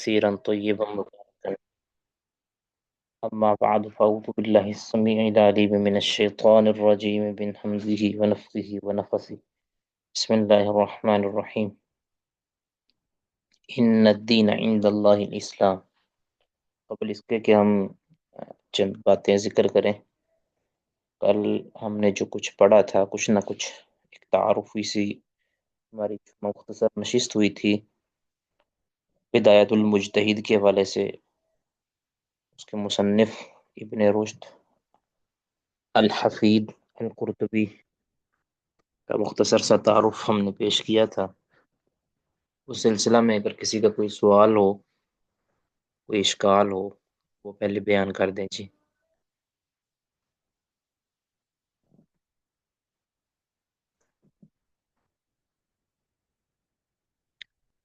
كثيرا طيبا مباركا. أما بعد فأعوذ بالله السميع العليم من الشيطان الرجيم من همزه ونفخه ونفثه. بسم الله الرحمن الرحيم. إن الدين عند الله الإسلام. قبل اس کے کہ ہم چند باتیں ذکر کریں، کل ہم نے جو کچھ پڑھا تھا کچھ نہ کچھ ایک تعارفی سی ہماری مختصر نشست ہوئی تھی بدایت المجتہد کے حوالے سے. اس کے مصنف ابن رشد الحفید القرطبی کا مختصر سا تعارف ہم نے پیش کیا تھا. اس سلسلہ میں اگر کسی کا کوئی سوال ہو، کوئی اشکال ہو، وہ پہلے بیان کر دیں جی.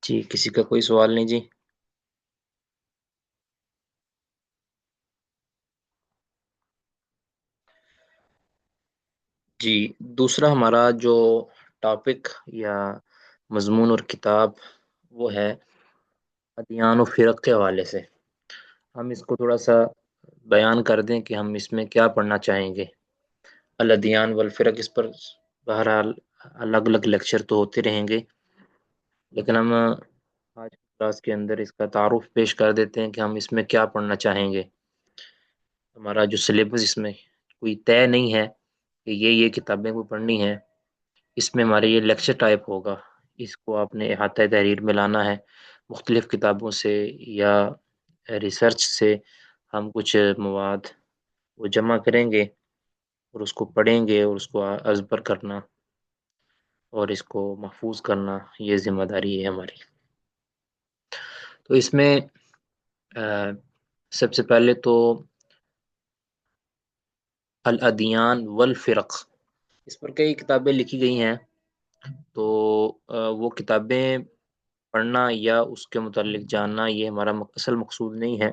جی کسی کا کوئی سوال نہیں جی؟ جی دوسرا ہمارا جو ٹاپک یا مضمون اور کتاب وہ ہے ادیان و فرق کے حوالے سے. ہم اس کو تھوڑا سا بیان کر دیں کہ ہم اس میں کیا پڑھنا چاہیں گے. الادیان والفرق، اس پر بہرحال الگ الگ لیکچر تو ہوتے رہیں گے، لیکن ہم آج کلاس کے اندر اس کا تعارف پیش کر دیتے ہیں کہ ہم اس میں کیا پڑھنا چاہیں گے. ہمارا جو سلیبس اس میں کوئی طے نہیں ہے کہ یہ کتابیں کو پڑھنی ہیں. اس میں ہمارے یہ لیکچر ٹائپ ہوگا. اس کو آپ نے احاطہ تحریر میں لانا ہے، مختلف کتابوں سے یا ریسرچ سے ہم کچھ مواد وہ جمع کریں گے اور اس کو پڑھیں گے اور اس کو ازبر کرنا اور اس کو محفوظ کرنا یہ ذمہ داری ہے ہماری. تو اس میں سب سے پہلے تو الادیان والفرق، اس پر کئی کتابیں لکھی گئی ہیں. تو وہ کتابیں پڑھنا یا اس کے متعلق جاننا یہ ہمارا اصل مقصود نہیں ہے.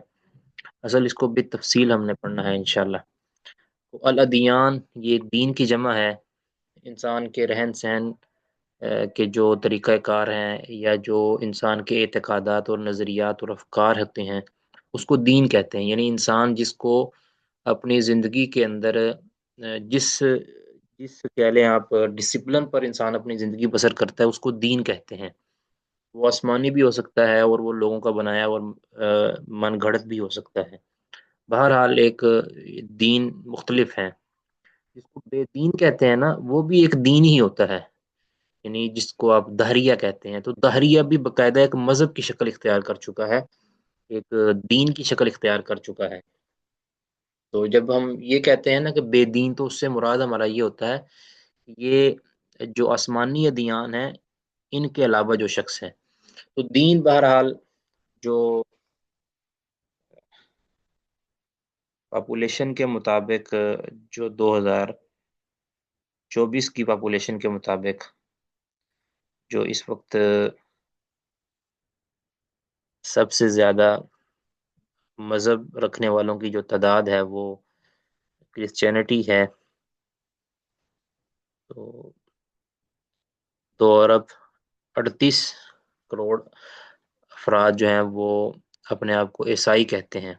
اصل اس کو بالتفصیل ہم نے پڑھنا ہے انشاءاللہ. تو الادیان یہ دین کی جمع ہے. انسان کے رہن سہن کے جو طریقہ کار ہیں یا جو انسان کے اعتقادات اور نظریات اور افکار ہوتے ہیں اس کو دین کہتے ہیں. یعنی انسان جس کو اپنی زندگی کے اندر جس جس کہہ لیں آپ ڈسپلن پر انسان اپنی زندگی بسر کرتا ہے اس کو دین کہتے ہیں. وہ آسمانی بھی ہو سکتا ہے اور وہ لوگوں کا بنایا اور من گھڑت بھی ہو سکتا ہے. بہرحال ایک دین مختلف ہیں. جس کو بے دین کہتے ہیں نا وہ بھی ایک دین ہی ہوتا ہے. یعنی جس کو آپ دہریہ کہتے ہیں، تو دہریہ بھی باقاعدہ ایک مذہب کی شکل اختیار کر چکا ہے، ایک دین کی شکل اختیار کر چکا ہے. تو جب ہم یہ کہتے ہیں نا کہ بے دین، تو اس سے مراد ہمارا یہ ہوتا ہے یہ جو آسمانی ادیان ہیں ان کے علاوہ جو شخص ہے. تو دین بہرحال جو پاپولیشن کے مطابق، جو 2024 کی پاپولیشن کے مطابق جو اس وقت سب سے زیادہ مذہب رکھنے والوں کی جو تعداد ہے وہ کرسچینٹی ہے. تو 2 ارب 38 کروڑ افراد جو ہیں وہ اپنے آپ کو عیسائی کہتے ہیں.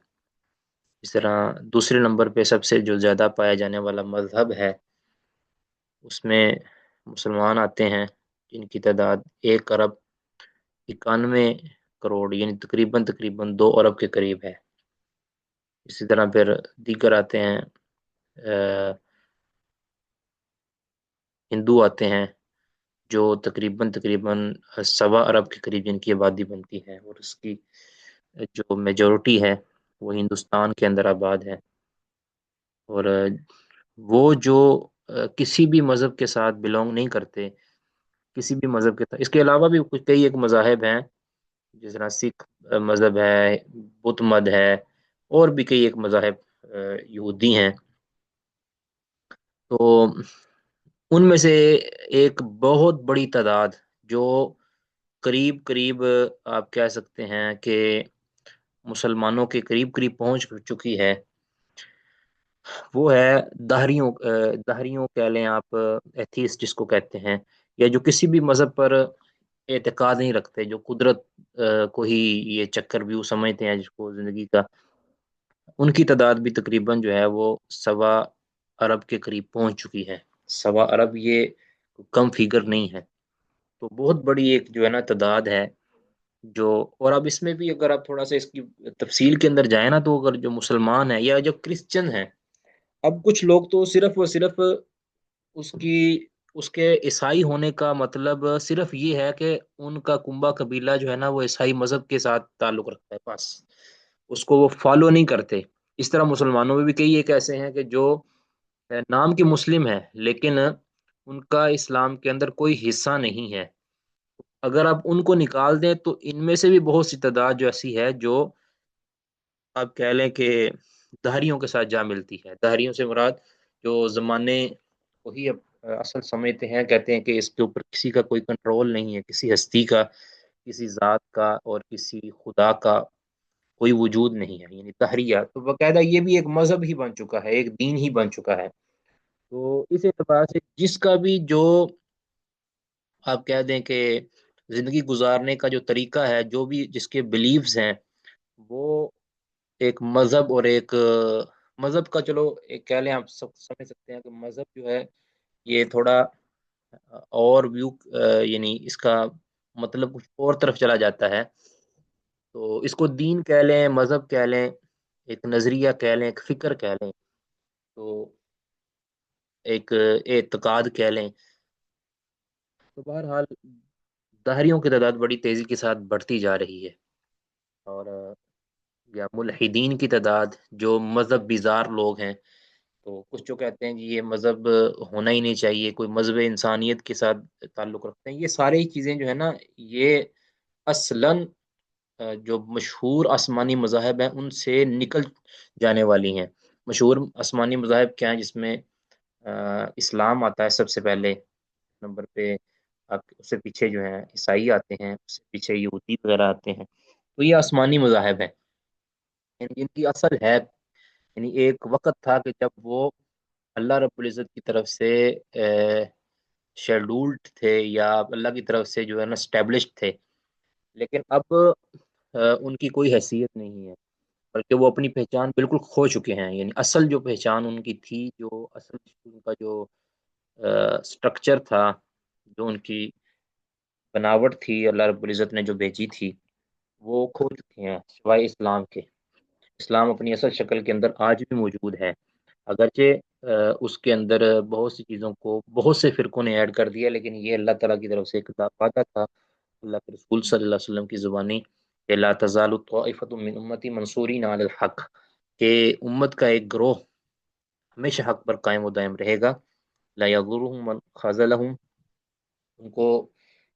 اس طرح دوسرے نمبر پہ سب سے جو زیادہ پایا جانے والا مذہب ہے اس میں مسلمان آتے ہیں، جن کی تعداد 1 ارب 91 کروڑ یعنی تقریباً 2 ارب کے قریب ہے. اسی طرح پھر دیگر آتے ہیں، ہندو آتے ہیں جو تقریباً 1.25 ارب کے قریب جن کی آبادی بنتی ہے، اور اس کی جو میجورٹی ہے وہ ہندوستان کے اندر آباد ہے. اور وہ جو کسی بھی مذہب کے ساتھ بلونگ نہیں کرتے، کسی بھی مذہب کے ساتھ، اس کے علاوہ بھی کچھ کئی ایک مذاہب ہیں جس طرح سکھ مذہب ہے، بدھ مت ہے، اور بھی کئی ایک مذاہب یہودی ہیں. تو ان میں سے ایک بہت بڑی تعداد جو قریب آپ کہہ سکتے ہیں کہ مسلمانوں کے قریب پہنچ چکی ہے، وہ ہے دہریوں کہہ لیں آپ، ایتھیسٹ جس کو کہتے ہیں، یا جو کسی بھی مذہب پر اعتقاد نہیں رکھتے، جو قدرت کو ہی یہ چکر بھی سمجھتے ہیں جس کو زندگی کا، ان کی تعداد بھی تقریباً جو ہے وہ 1.25 ارب کے قریب پہنچ چکی ہے۔ 1.25 ارب یہ کم فگر نہیں ہے، تو بہت بڑی ایک جو ہے نا تعداد ہے جو۔ اور اب اس میں بھی اگر آپ تھوڑا سا اس کی تفصیل کے اندر جائیں نا، تو اگر جو مسلمان ہیں یا جو کرسچن ہیں، اب کچھ لوگ تو صرف اور صرف اس کی اس کے عیسائی ہونے کا مطلب صرف یہ ہے کہ ان کا کنبہ قبیلہ جو ہے نا وہ عیسائی مذہب کے ساتھ تعلق رکھتا ہے، بس اس کو وہ فالو نہیں کرتے۔ اس طرح مسلمانوں میں بھی کئی ایک ایسے ہیں کہ جو نام کے مسلم ہیں لیکن ان کا اسلام کے اندر کوئی حصہ نہیں ہے۔ اگر آپ ان کو نکال دیں تو ان میں سے بھی بہت سی تعداد جو ایسی ہے جو آپ کہہ لیں کہ دہریوں کے ساتھ جا ملتی ہے۔ دہریوں سے مراد جو زمانے وہی اب اصل سمجھتے ہیں، کہتے ہیں کہ اس کے اوپر کسی کا کوئی کنٹرول نہیں ہے، کسی ہستی کا، کسی ذات کا اور کسی خدا کا کوئی وجود نہیں ہے، یعنی تحریہ تو باقاعدہ یہ بھی ایک مذہب ہی بن چکا ہے، ایک دین ہی بن چکا ہے۔ تو اس اعتبار سے جس کا بھی جو آپ کہہ دیں کہ زندگی گزارنے کا جو طریقہ ہے، جو بھی جس کے بلیفز ہیں، وہ ایک مذہب اور ایک مذہب کا، چلو ایک کہہ لیں، آپ سب سمجھ سکتے ہیں کہ مذہب جو ہے یہ تھوڑا اور ویو، یعنی اس کا مطلب کچھ اور طرف چلا جاتا ہے، تو اس کو دین کہہ لیں، مذہب کہہ لیں، ایک نظریہ کہہ لیں، ایک فکر کہہ لیں، تو ایک اعتقاد کہہ لیں۔ تو بہرحال دہریوں کی تعداد بڑی تیزی کے ساتھ بڑھتی جا رہی ہے، اور یا ملحدین کی تعداد، جو مذہب بیزار لوگ ہیں، تو کچھ جو کہتے ہیں کہ یہ مذہب ہونا ہی نہیں چاہیے، کوئی مذہب انسانیت کے ساتھ تعلق رکھتے ہیں، یہ ساری چیزیں جو ہے نا یہ اصلاً جو مشہور آسمانی مذاہب ہیں ان سے نکل جانے والی ہیں۔ مشہور آسمانی مذاہب کیا ہیں؟ جس میں اسلام آتا ہے سب سے پہلے نمبر پہ، آپ اس سے پیچھے جو ہیں عیسائی آتے ہیں، اس سے پیچھے یہودی وغیرہ آتے ہیں، تو یہ آسمانی مذاہب ہیں، یعنی ان کی اصل ہے، یعنی ایک وقت تھا کہ جب وہ اللہ رب العزت کی طرف سے شیڈولڈ تھے، یا اللہ کی طرف سے جو ہے نا اسٹیبلشڈ تھے، لیکن اب ان کی کوئی حیثیت نہیں ہے، بلکہ وہ اپنی پہچان بالکل کھو چکے ہیں، یعنی اصل جو پہچان ان کی تھی، جو اصل ان کا جو سٹرکچر تھا، جو ان کی بناوٹ تھی اللہ رب العزت نے جو بھیجی تھی، وہ کھو چکے ہیں سوائے اسلام کے۔ اسلام اپنی اصل شکل کے اندر آج بھی موجود ہے، اگرچہ اس کے اندر بہت سی چیزوں کو بہت سے فرقوں نے ایڈ کر دیا، لیکن یہ اللہ تعالیٰ کی طرف سے ایک وعدہ تھا اللہ کے رسول صلی اللہ علیہ وسلم کی زبانی کہ لا تزال طائفۃ من امتی منصورین علی الحق، کہ امت کا ایک گروہ ہمیشہ حق پر قائم و دائم رہے گا، لا یضرهم من خذلهم، ان کو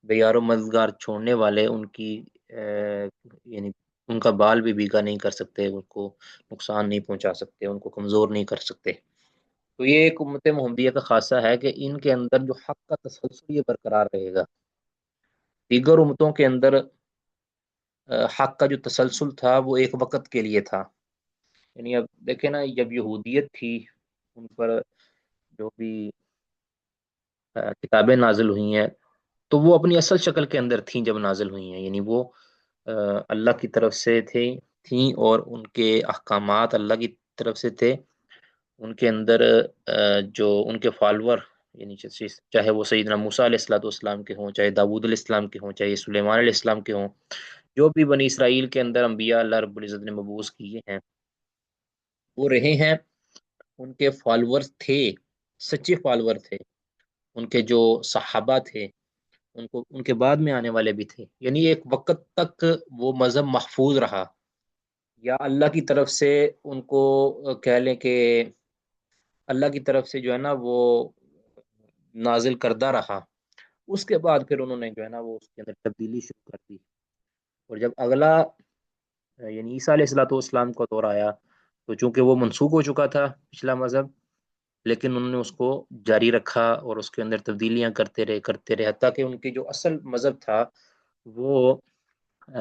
بے یار و مددگار چھوڑنے والے ان کی یعنی ان کا بال بھی بیگا نہیں کر سکتے، ان کو نقصان نہیں پہنچا سکتے، ان کو کمزور نہیں کر سکتے۔ تو یہ ایک امت محمدیہ کا خاصہ ہے کہ ان کے اندر جو حق کا تسلسل یہ برقرار رہے گا۔ دیگر امتوں کے اندر حق کا جو تسلسل تھا وہ ایک وقت کے لیے تھا، یعنی اب دیکھیں نا، جب یہودیت تھی ان پر جو بھی کتابیں نازل ہوئی ہیں، تو وہ اپنی اصل شکل کے اندر تھیں جب نازل ہوئی ہیں، یعنی وہ اللہ کی طرف سے تھیں، اور ان کے احکامات اللہ کی طرف سے تھے۔ ان کے اندر جو ان کے فالور، یعنی چاہے وہ سیدنا موسیٰ علیہ الصلوۃ والسلام کے ہوں، چاہے داؤد علیہ السلام کے ہوں، چاہے سلیمان علیہ السلام کے ہوں، جو بھی بنی اسرائیل کے اندر انبیاء اللہ رب العزت نے مبعوث کیے ہیں، وہ رہے ہیں، ان کے فالورز تھے، سچے فالور تھے، ان کے جو صحابہ تھے، ان کو ان کے بعد میں آنے والے بھی تھے، یعنی ایک وقت تک وہ مذہب محفوظ رہا، یا اللہ کی طرف سے ان کو کہہ لیں کہ اللہ کی طرف سے جو ہے نا وہ نازل کردہ رہا۔ اس کے بعد پھر انہوں نے جو ہے نا وہ اس کے اندر تبدیلی شروع کر دی، اور جب اگلا یعنی عیسیٰ علیہ الصلوۃ والسلام کا دور آیا، تو چونکہ وہ منسوخ ہو چکا تھا پچھلا مذہب، لیکن انہوں نے اس کو جاری رکھا اور اس کے اندر تبدیلیاں کرتے رہے، حتیٰ کہ ان کی جو اصل مذہب تھا وہ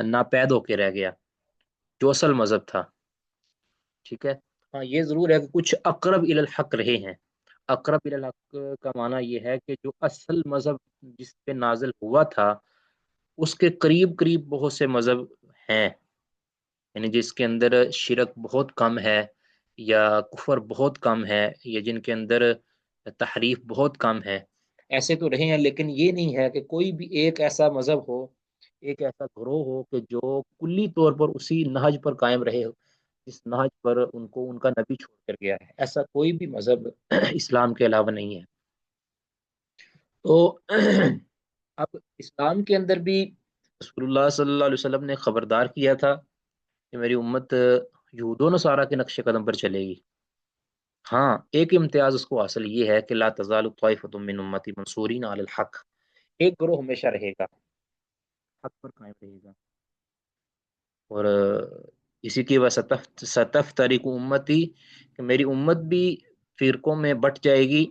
ناپید ہو کے رہ گیا، جو اصل مذہب تھا۔ ٹھیک ہے، ہاں یہ ضرور ہے کہ کچھ اقرب الی الحق رہے ہیں۔ اقرب الی الحق کا معنی یہ ہے کہ جو اصل مذہب جس پہ نازل ہوا تھا اس کے قریب قریب بہت سے مذہب ہیں، یعنی جس کے اندر شرک بہت کم ہے، یا کفر بہت کم ہے، یا جن کے اندر تحریف بہت کم ہے، ایسے تو رہے ہیں، لیکن یہ نہیں ہے کہ کوئی بھی ایک ایسا مذہب ہو، ایک ایسا گروہ ہو کہ جو کلی طور پر اسی نہج پر قائم رہے ہو جس نہج پر ان کا نبی چھوڑ کر گیا ہے۔ ایسا کوئی بھی مذہب اسلام کے علاوہ نہیں ہے۔ تو اب اسلام کے اندر بھی رسول اللہ صلی اللہ علیہ وسلم نے خبردار کیا تھا کہ میری امت یہود و نصارہ کے نقش قدم پر چلے گی۔ ہاں، ایک امتیاز اس کو حاصل یہ ہے کہ لا تزال طائفۃ من امتی منصورین علی الحق، ایک گروہ ہمیشہ رہے گا، حق پر قائم رہے گا۔ اور اسی کی وجہ ستفترق امتی، کہ میری امت بھی فرقوں میں بٹ جائے گی،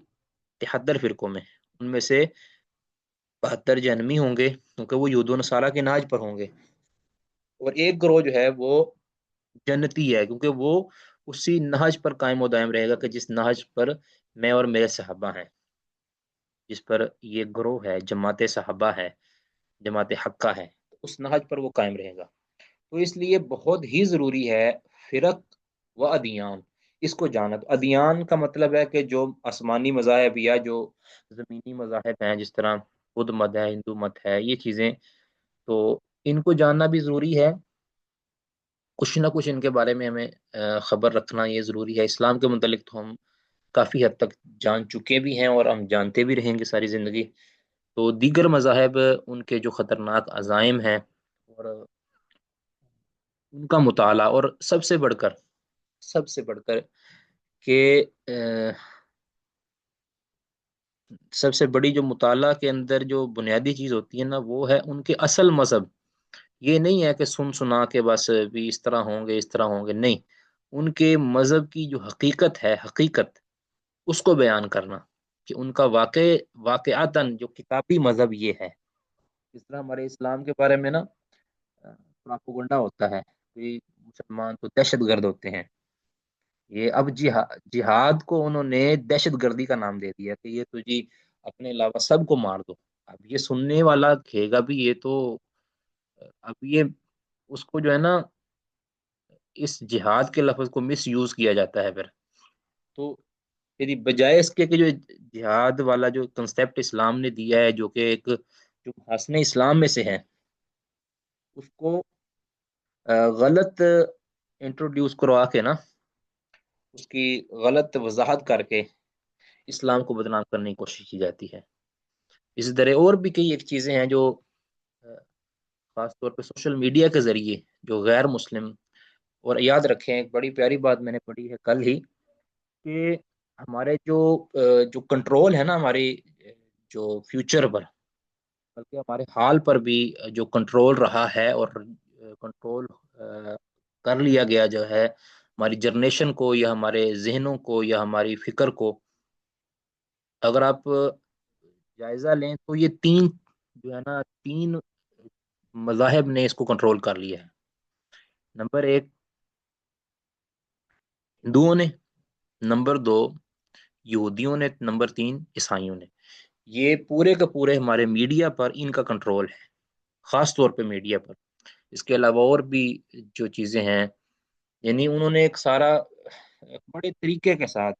73 فرقوں میں، ان میں سے 72 جہنمی ہوں گے کیونکہ وہ یہود و نصارہ کے ناج پر ہوں گے، اور ایک گروہ جو ہے وہ جنتی ہے کیونکہ وہ اسی نہج پر قائم و دائم رہے گا کہ جس نہج پر میں اور میرے صحابہ ہیں، جس پر یہ گروہ ہے، جماعت صحابہ ہے، جماعت حقہ ہے، اس نہج پر وہ قائم رہے گا۔ تو اس لیے بہت ہی ضروری ہے فرق و ادیان، اس کو جانا۔ تو ادیان کا مطلب ہے کہ جو آسمانی مذاہب یا جو زمینی مذاہب ہیں، جس طرح بدھ مت ہے، ہندو مت ہے، یہ چیزیں، تو ان کو جاننا بھی ضروری ہے، کچھ نہ کچھ ان کے بارے میں ہمیں خبر رکھنا یہ ضروری ہے۔ اسلام کے متعلق تو ہم کافی حد تک جان چکے بھی ہیں اور ہم جانتے بھی رہیں گے ساری زندگی۔ تو دیگر مذاہب، ان کے جو خطرناک عزائم ہیں اور ان کا مطالعہ، اور سب سے بڑھ کر کہ سب سے بڑی جو مطالعہ کے اندر جو بنیادی چیز ہوتی ہے نا، وہ ہے ان کے اصل مذہب۔ یہ نہیں ہے کہ سن سنا کے بس بھی اس طرح ہوں گے، اس طرح ہوں گے، نہیں، ان کے مذہب کی جو حقیقت ہے، حقیقت اس کو بیان کرنا کہ ان کا واقعاتاً جو کتابی مذہب یہ ہے۔ اس طرح ہمارے اسلام کے بارے میں نا پراپوگنڈا ہوتا ہے کہ مسلمان تو دہشت گرد ہوتے ہیں، یہ اب جہاد کو انہوں نے دہشت گردی کا نام دے دیا کہ یہ تو جی اپنے علاوہ سب کو مار دو۔ اب یہ سننے والا کہے گا بھی یہ تو، اب یہ اس کو جو ہے نا، اس جہاد کے لفظ کو مس یوز کیا جاتا ہے پھر۔ تو یعنی بجائے اس کے کہ جو جہاد والا جو کنسپٹ اسلام نے دیا ہے، جو کہ ایک جو حسن اسلام میں سے ہے، اس کو غلط انٹروڈیوس کروا کے نا، اس کی غلط وضاحت کر کے اسلام کو بدنام کرنے کی کوشش کی جاتی ہے۔ اسی طرح اور بھی کئی ایک چیزیں ہیں جو خاص طور پہ سوشل میڈیا کے ذریعے جو غیر مسلم، اور یاد رکھیں ایک بڑی پیاری بات میں نے پڑھی ہے کل ہی، کہ ہمارے جو کنٹرول ہے نا، ہماری جو فیوچر پر، بلکہ ہمارے حال پر بھی جو کنٹرول رہا ہے، اور کنٹرول کر لیا گیا جو ہے ہماری جنریشن کو، یا ہمارے ذہنوں کو، یا ہماری فکر کو، اگر آپ جائزہ لیں تو یہ تین جو ہے نا، تین مذاہب نے اس کو کنٹرول کر لیا ہے۔ نمبر ایک ہندوؤں نے، نمبر دو یہودیوں نے، نمبر تین عیسائیوں نے۔ یہ پورے کا پورے ہمارے میڈیا پر ان کا کنٹرول ہے، خاص طور پہ میڈیا پر۔ اس کے علاوہ اور بھی جو چیزیں ہیں، یعنی انہوں نے ایک سارا بڑے طریقے کے ساتھ،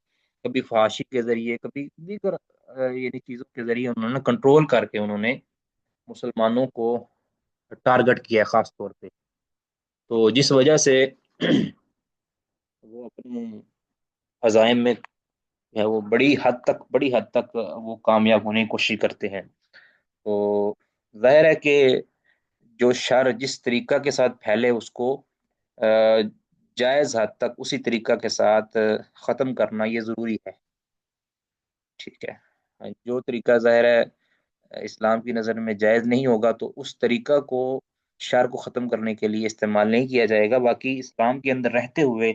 کبھی فحاشی کے ذریعے، کبھی دیگر یعنی چیزوں کے ذریعے انہوں نے کنٹرول کر کے انہوں نے مسلمانوں کو ٹارگٹ کیا ہے خاص طور پہ۔ تو جس وجہ سے وہ اپنے عزائم میں ہے وہ بڑی حد تک وہ کامیاب ہونے کی کوشش کرتے ہیں۔ تو ظاہر ہے کہ جو شر جس طریقہ کے ساتھ پھیلے، اس کو جائز حد تک اسی طریقہ کے ساتھ ختم کرنا یہ ضروری ہے۔ ٹھیک ہے، جو طریقہ ظاہر ہے اسلام کی نظر میں جائز نہیں ہوگا، تو اس طریقہ کو شر کو ختم کرنے کے لیے استعمال نہیں کیا جائے گا۔ باقی اسلام کے اندر رہتے ہوئے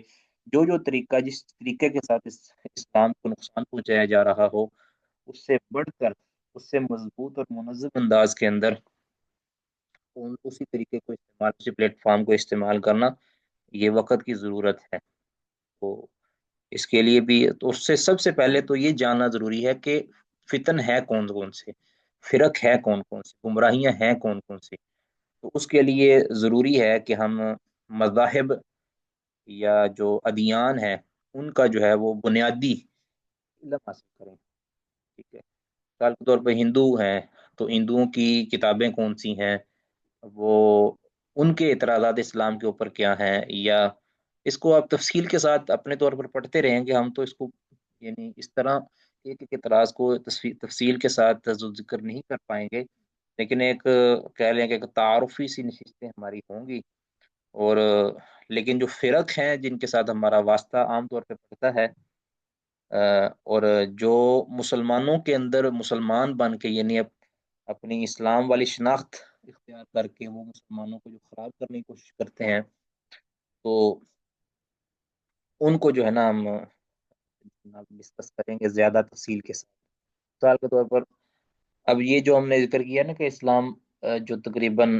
جو طریقہ، جس طریقے کے ساتھ اسلام کو نقصان پہنچایا جا رہا ہو، اس سے بڑھ کر، اس سے مضبوط اور منظم انداز کے اندر اسی طریقے کو استعمال، اسی پلیٹ فارم کو استعمال کرنا یہ وقت کی ضرورت ہے۔ تو اس کے لیے بھی تو اس سے سب سے پہلے تو یہ جاننا ضروری ہے کہ فتن ہے کون کون سے، فرق ہے کون کون سی، گمراہیاں ہیں کون کون سی۔ تو اس کے لیے ضروری ہے کہ ہم مذاہب یا جو ادیان ہیں ان کا جو ہے وہ بنیادی علم حاصل کریں، ٹھیک ہے؟ مثال کے طور پہ ہندو ہیں، تو ہندوؤں کی کتابیں کون سی ہیں، وہ ان کے اعتراضات اسلام کے اوپر کیا ہیں، یا اس کو آپ تفصیل کے ساتھ اپنے طور پر پڑھتے رہیں گے، ہم تو اس کو یعنی اس طرح ایک ایک اعتراض کو تفصیل کے ساتھ ذکر نہیں کر پائیں گے، لیکن ایک کہہ لیں کہ ایک تعارفی سی نشستیں ہماری ہوں گی، اور لیکن جو فرق ہیں جن کے ساتھ ہمارا واسطہ عام طور پہ پڑتا ہے، اور جو مسلمانوں کے اندر مسلمان بن کے یعنی اپنی اسلام والی شناخت اختیار کر کے وہ مسلمانوں کو جو خراب کرنے کی کوشش کرتے ہیں، تو ان کو جو ہے نا ہم ڈسکس کریں گے زیادہ تفصیل کے ساتھ۔ مثال کے طور پر اب یہ جو ہم نے ذکر کیا نا کہ اسلام جو تقریباً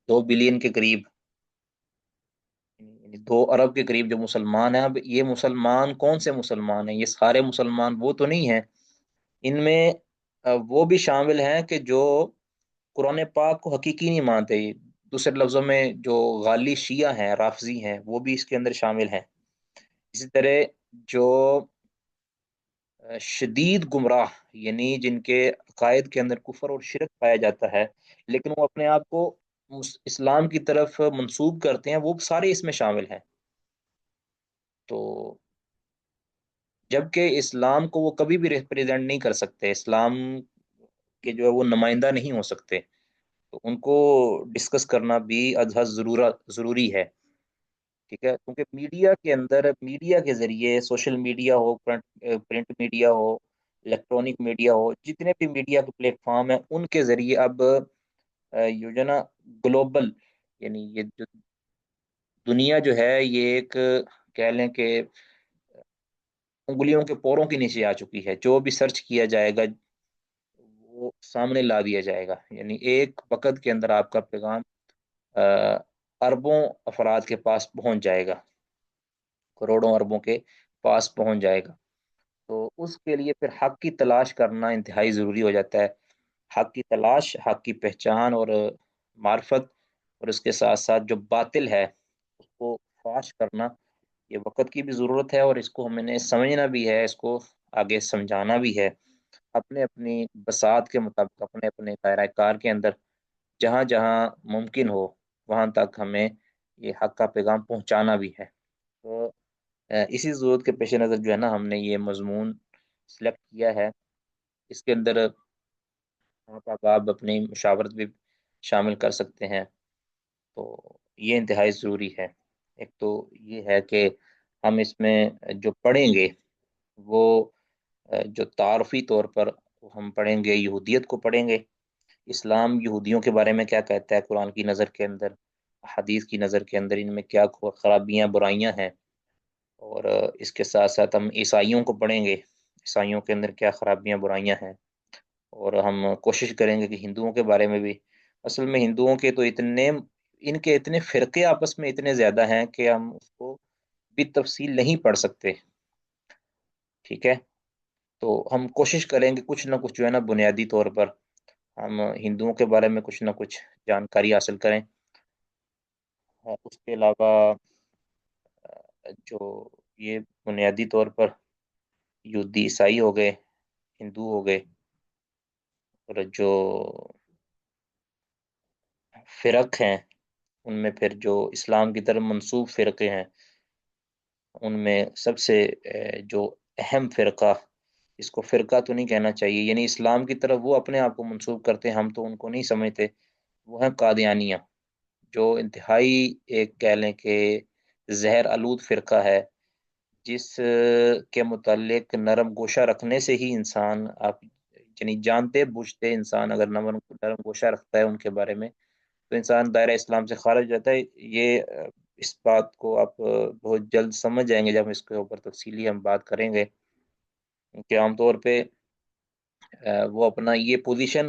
2 بلین کے قریب، یعنی 2 ارب کے قریب جو مسلمان ہیں، اب یہ مسلمان کون سے مسلمان ہیں؟ یہ سارے مسلمان وہ تو نہیں ہیں، ان میں وہ بھی شامل ہیں کہ جو قرآن پاک کو حقیقی نہیں مانتے، دوسرے لفظوں میں جو غالی شیعہ ہیں، رافضی ہیں، وہ بھی اس کے اندر شامل ہیں۔ اسی طرح جو شدید گمراہ یعنی جن کے عقائد کے اندر کفر اور شرک پایا جاتا ہے، لیکن وہ اپنے آپ کو اسلام کی طرف منسوب کرتے ہیں، وہ سارے اس میں شامل ہیں۔ تو جبکہ اسلام کو وہ کبھی بھی ریپریزنٹ نہیں کر سکتے، اسلام کے جو ہے وہ نمائندہ نہیں ہو سکتے، تو ان کو ڈسکس کرنا بھی از حد ضروری ہے، ٹھیک ہے؟ کیونکہ میڈیا کے اندر، میڈیا کے ذریعے، سوشل میڈیا ہو، پرنٹ میڈیا ہو، الیکٹرانک میڈیا ہو، جتنے بھی میڈیا کے پلیٹ فارم ہیں ان کے ذریعے اب یہ جو نا گلوبل، یعنی یہ جو دنیا جو ہے یہ ایک کہہ لیں کہ انگلیوں کے پوروں کے نیچے آ چکی ہے، جو بھی سرچ کیا جائے گا وہ سامنے لا دیا جائے گا، یعنی ایک وقت کے اندر آپ کا پیغام اربوں افراد کے پاس پہنچ جائے گا، کروڑوں اربوں کے پاس پہنچ جائے گا۔ تو اس کے لیے پھر حق کی تلاش کرنا انتہائی ضروری ہو جاتا ہے، حق کی تلاش، حق کی پہچان اور معرفت، اور اس کے ساتھ ساتھ جو باطل ہے اس کو فاش کرنا، یہ وقت کی بھی ضرورت ہے، اور اس کو ہمیں نے سمجھنا بھی ہے، اس کو آگے سمجھانا بھی ہے، اپنے اپنی بساط کے مطابق، اپنے اپنے دائرہ کار کے اندر جہاں جہاں ممکن ہو وہاں تک ہمیں یہ حق کا پیغام پہنچانا بھی ہے۔ تو اسی ضرورت کے پیش نظر جو ہے نا ہم نے یہ مضمون سلیکٹ کیا ہے، اس کے اندر آپ اپنی مشاورت بھی شامل کر سکتے ہیں، تو یہ انتہائی ضروری ہے۔ ایک تو یہ ہے کہ ہم اس میں جو پڑھیں گے وہ جو تعارفی طور پر ہم پڑھیں گے، یہودیت کو پڑھیں گے، اسلام یہودیوں کے بارے میں کیا کہتا ہے قرآن کی نظر کے اندر، حدیث کی نظر کے اندر، ان میں کیا خرابیاں برائیاں ہیں، اور اس کے ساتھ ساتھ ہم عیسائیوں کو پڑھیں گے، عیسائیوں کے اندر کیا خرابیاں برائیاں ہیں، اور ہم کوشش کریں گے کہ ہندوؤں کے بارے میں بھی، اصل میں ہندوؤں کے تو ان کے اتنے فرقے آپس میں اتنے زیادہ ہیں کہ ہم اس کو بھی تفصیل نہیں پڑھ سکتے، ٹھیک ہے؟ تو ہم کوشش کریں گے کچھ نہ کچھ جو ہے نا بنیادی طور پر ہم ہندوؤں کے بارے میں کچھ نہ کچھ جانکاری حاصل کریں۔ اس کے علاوہ جو یہ بنیادی طور پر یہودی عیسائی ہو گئے، ہندو ہو گئے، اور جو فرق ہیں ان میں پھر جو اسلام کی طرف منسوب فرقے ہیں ان میں سب سے جو اہم فرقہ، اس کو فرقہ تو نہیں کہنا چاہیے، یعنی اسلام کی طرف وہ اپنے آپ کو منسوب کرتے ہیں، ہم تو ان کو نہیں سمجھتے، وہ ہیں قادیانیہ، جو انتہائی ایک کہہ لیں کہ زہر آلود فرقہ ہے، جس کے متعلق نرم گوشہ رکھنے سے ہی انسان، آپ یعنی جانتے بوجھتے انسان اگر نرم گوشہ رکھتا ہے ان کے بارے میں تو انسان دائرہ اسلام سے خارج ہو جاتا ہے۔ یہ اس بات کو آپ بہت جلد سمجھ جائیں گے جب اس کے اوپر تفصیلی ہم بات کریں گے، کہ عام طور پہ وہ اپنا یہ پوزیشن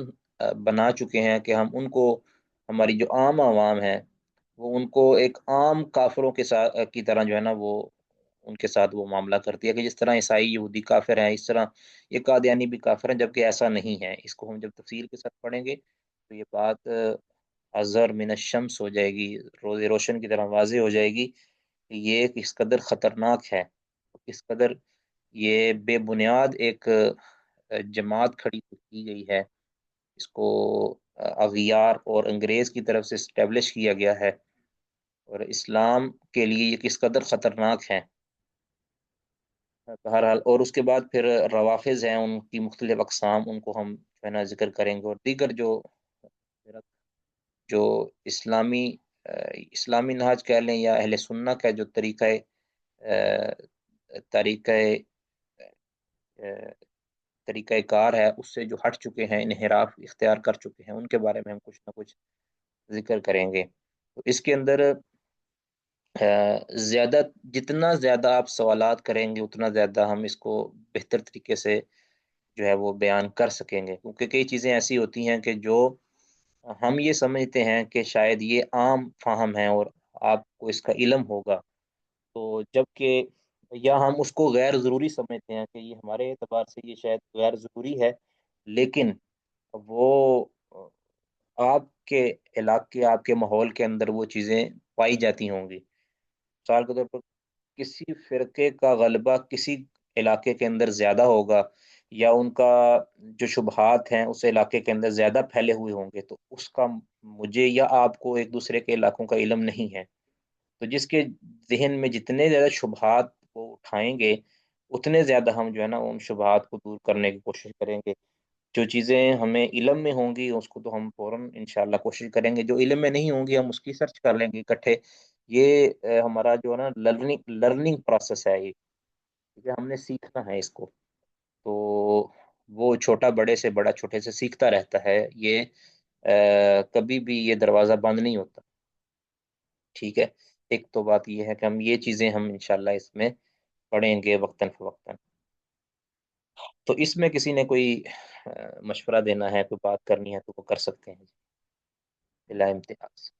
بنا چکے ہیں کہ ہم ان کو، ہماری جو عام عوام ہے وہ ان کو ایک عام کافروں کے ساتھ کی طرح جو ہے نا وہ ان کے ساتھ وہ معاملہ کرتی ہے، کہ جس طرح عیسائی یہودی کافر ہیں اس طرح یہ قادیانی بھی کافر ہیں، جبکہ ایسا نہیں ہے۔ اس کو ہم جب تفصیل کے ساتھ پڑھیں گے تو تو یہ بات ازہر من الشمس ہو جائے گی، روز روشن کی طرح واضح ہو جائے گی کہ یہ کس قدر خطرناک ہے، کس قدر یہ بے بنیاد ایک جماعت کھڑی کی گئی ہے، اس کو اغیار اور انگریز کی طرف سے اسٹیبلش کیا گیا ہے، اور اسلام کے لیے یہ کس قدر خطرناک ہے بہرحال۔ اور اس کے بعد پھر روافظ ہیں، ان کی مختلف اقسام، ان کو ہم جو ہے نا ذکر کریں گے، اور دیگر جو اسلامی اسلامی نہج کہہ لیں یا اہل سنت کا جو طریقہ طریقہ کار ہے، اس سے جو ہٹ چکے ہیں، انحراف اختیار کر چکے ہیں، ان کے بارے میں ہم کچھ نہ کچھ ذکر کریں گے۔ تو اس کے اندر زیادہ جتنا زیادہ آپ سوالات کریں گے اتنا زیادہ ہم اس کو بہتر طریقے سے جو ہے وہ بیان کر سکیں گے، کیونکہ کئی چیزیں ایسی ہوتی ہیں کہ جو ہم یہ سمجھتے ہیں کہ شاید یہ عام فہم ہے اور آپ کو اس کا علم ہوگا، تو جبکہ یا ہم اس کو غیر ضروری سمجھتے ہیں کہ یہ ہمارے اعتبار سے یہ شاید غیر ضروری ہے، لیکن وہ آپ کے علاقے، آپ کے ماحول کے اندر وہ چیزیں پائی جاتی ہوں گی۔ مثال کے طور پر کسی فرقے کا غلبہ کسی علاقے کے اندر زیادہ ہوگا، یا ان کا جو شبہات ہیں اس علاقے کے اندر زیادہ پھیلے ہوئے ہوں گے، تو اس کا مجھے یا آپ کو ایک دوسرے کے علاقوں کا علم نہیں ہے، تو جس کے ذہن میں جتنے زیادہ شبہات وہ اٹھائیں گے اتنے زیادہ ہم جو ہے نا ان شبہات کو دور کرنے کی کوشش کریں گے۔ جو چیزیں ہمیں علم میں ہوں گی اس کو تو ہم فوراً انشاءاللہ کوشش کریں گے، جو علم میں نہیں ہوں گی ہم اس کی سرچ کر لیں گے اکٹھے۔ یہ ہمارا جو ہے نا لرننگ پروسیس ہے، یہ ٹھیک ہے، ہم نے سیکھنا ہے اس کو، تو وہ چھوٹا بڑے سے، بڑا چھوٹے سے سیکھتا رہتا ہے، یہ کبھی بھی یہ دروازہ بند نہیں ہوتا، ٹھیک ہے۔ ایک تو بات یہ ہے کہ ہم یہ چیزیں ہم انشاءاللہ اس میں پڑھیں گے وقتاً فوقتاً۔ تو اس میں کسی نے کوئی مشورہ دینا ہے، کوئی بات کرنی ہے تو وہ کر سکتے ہیں بلا امتیاز۔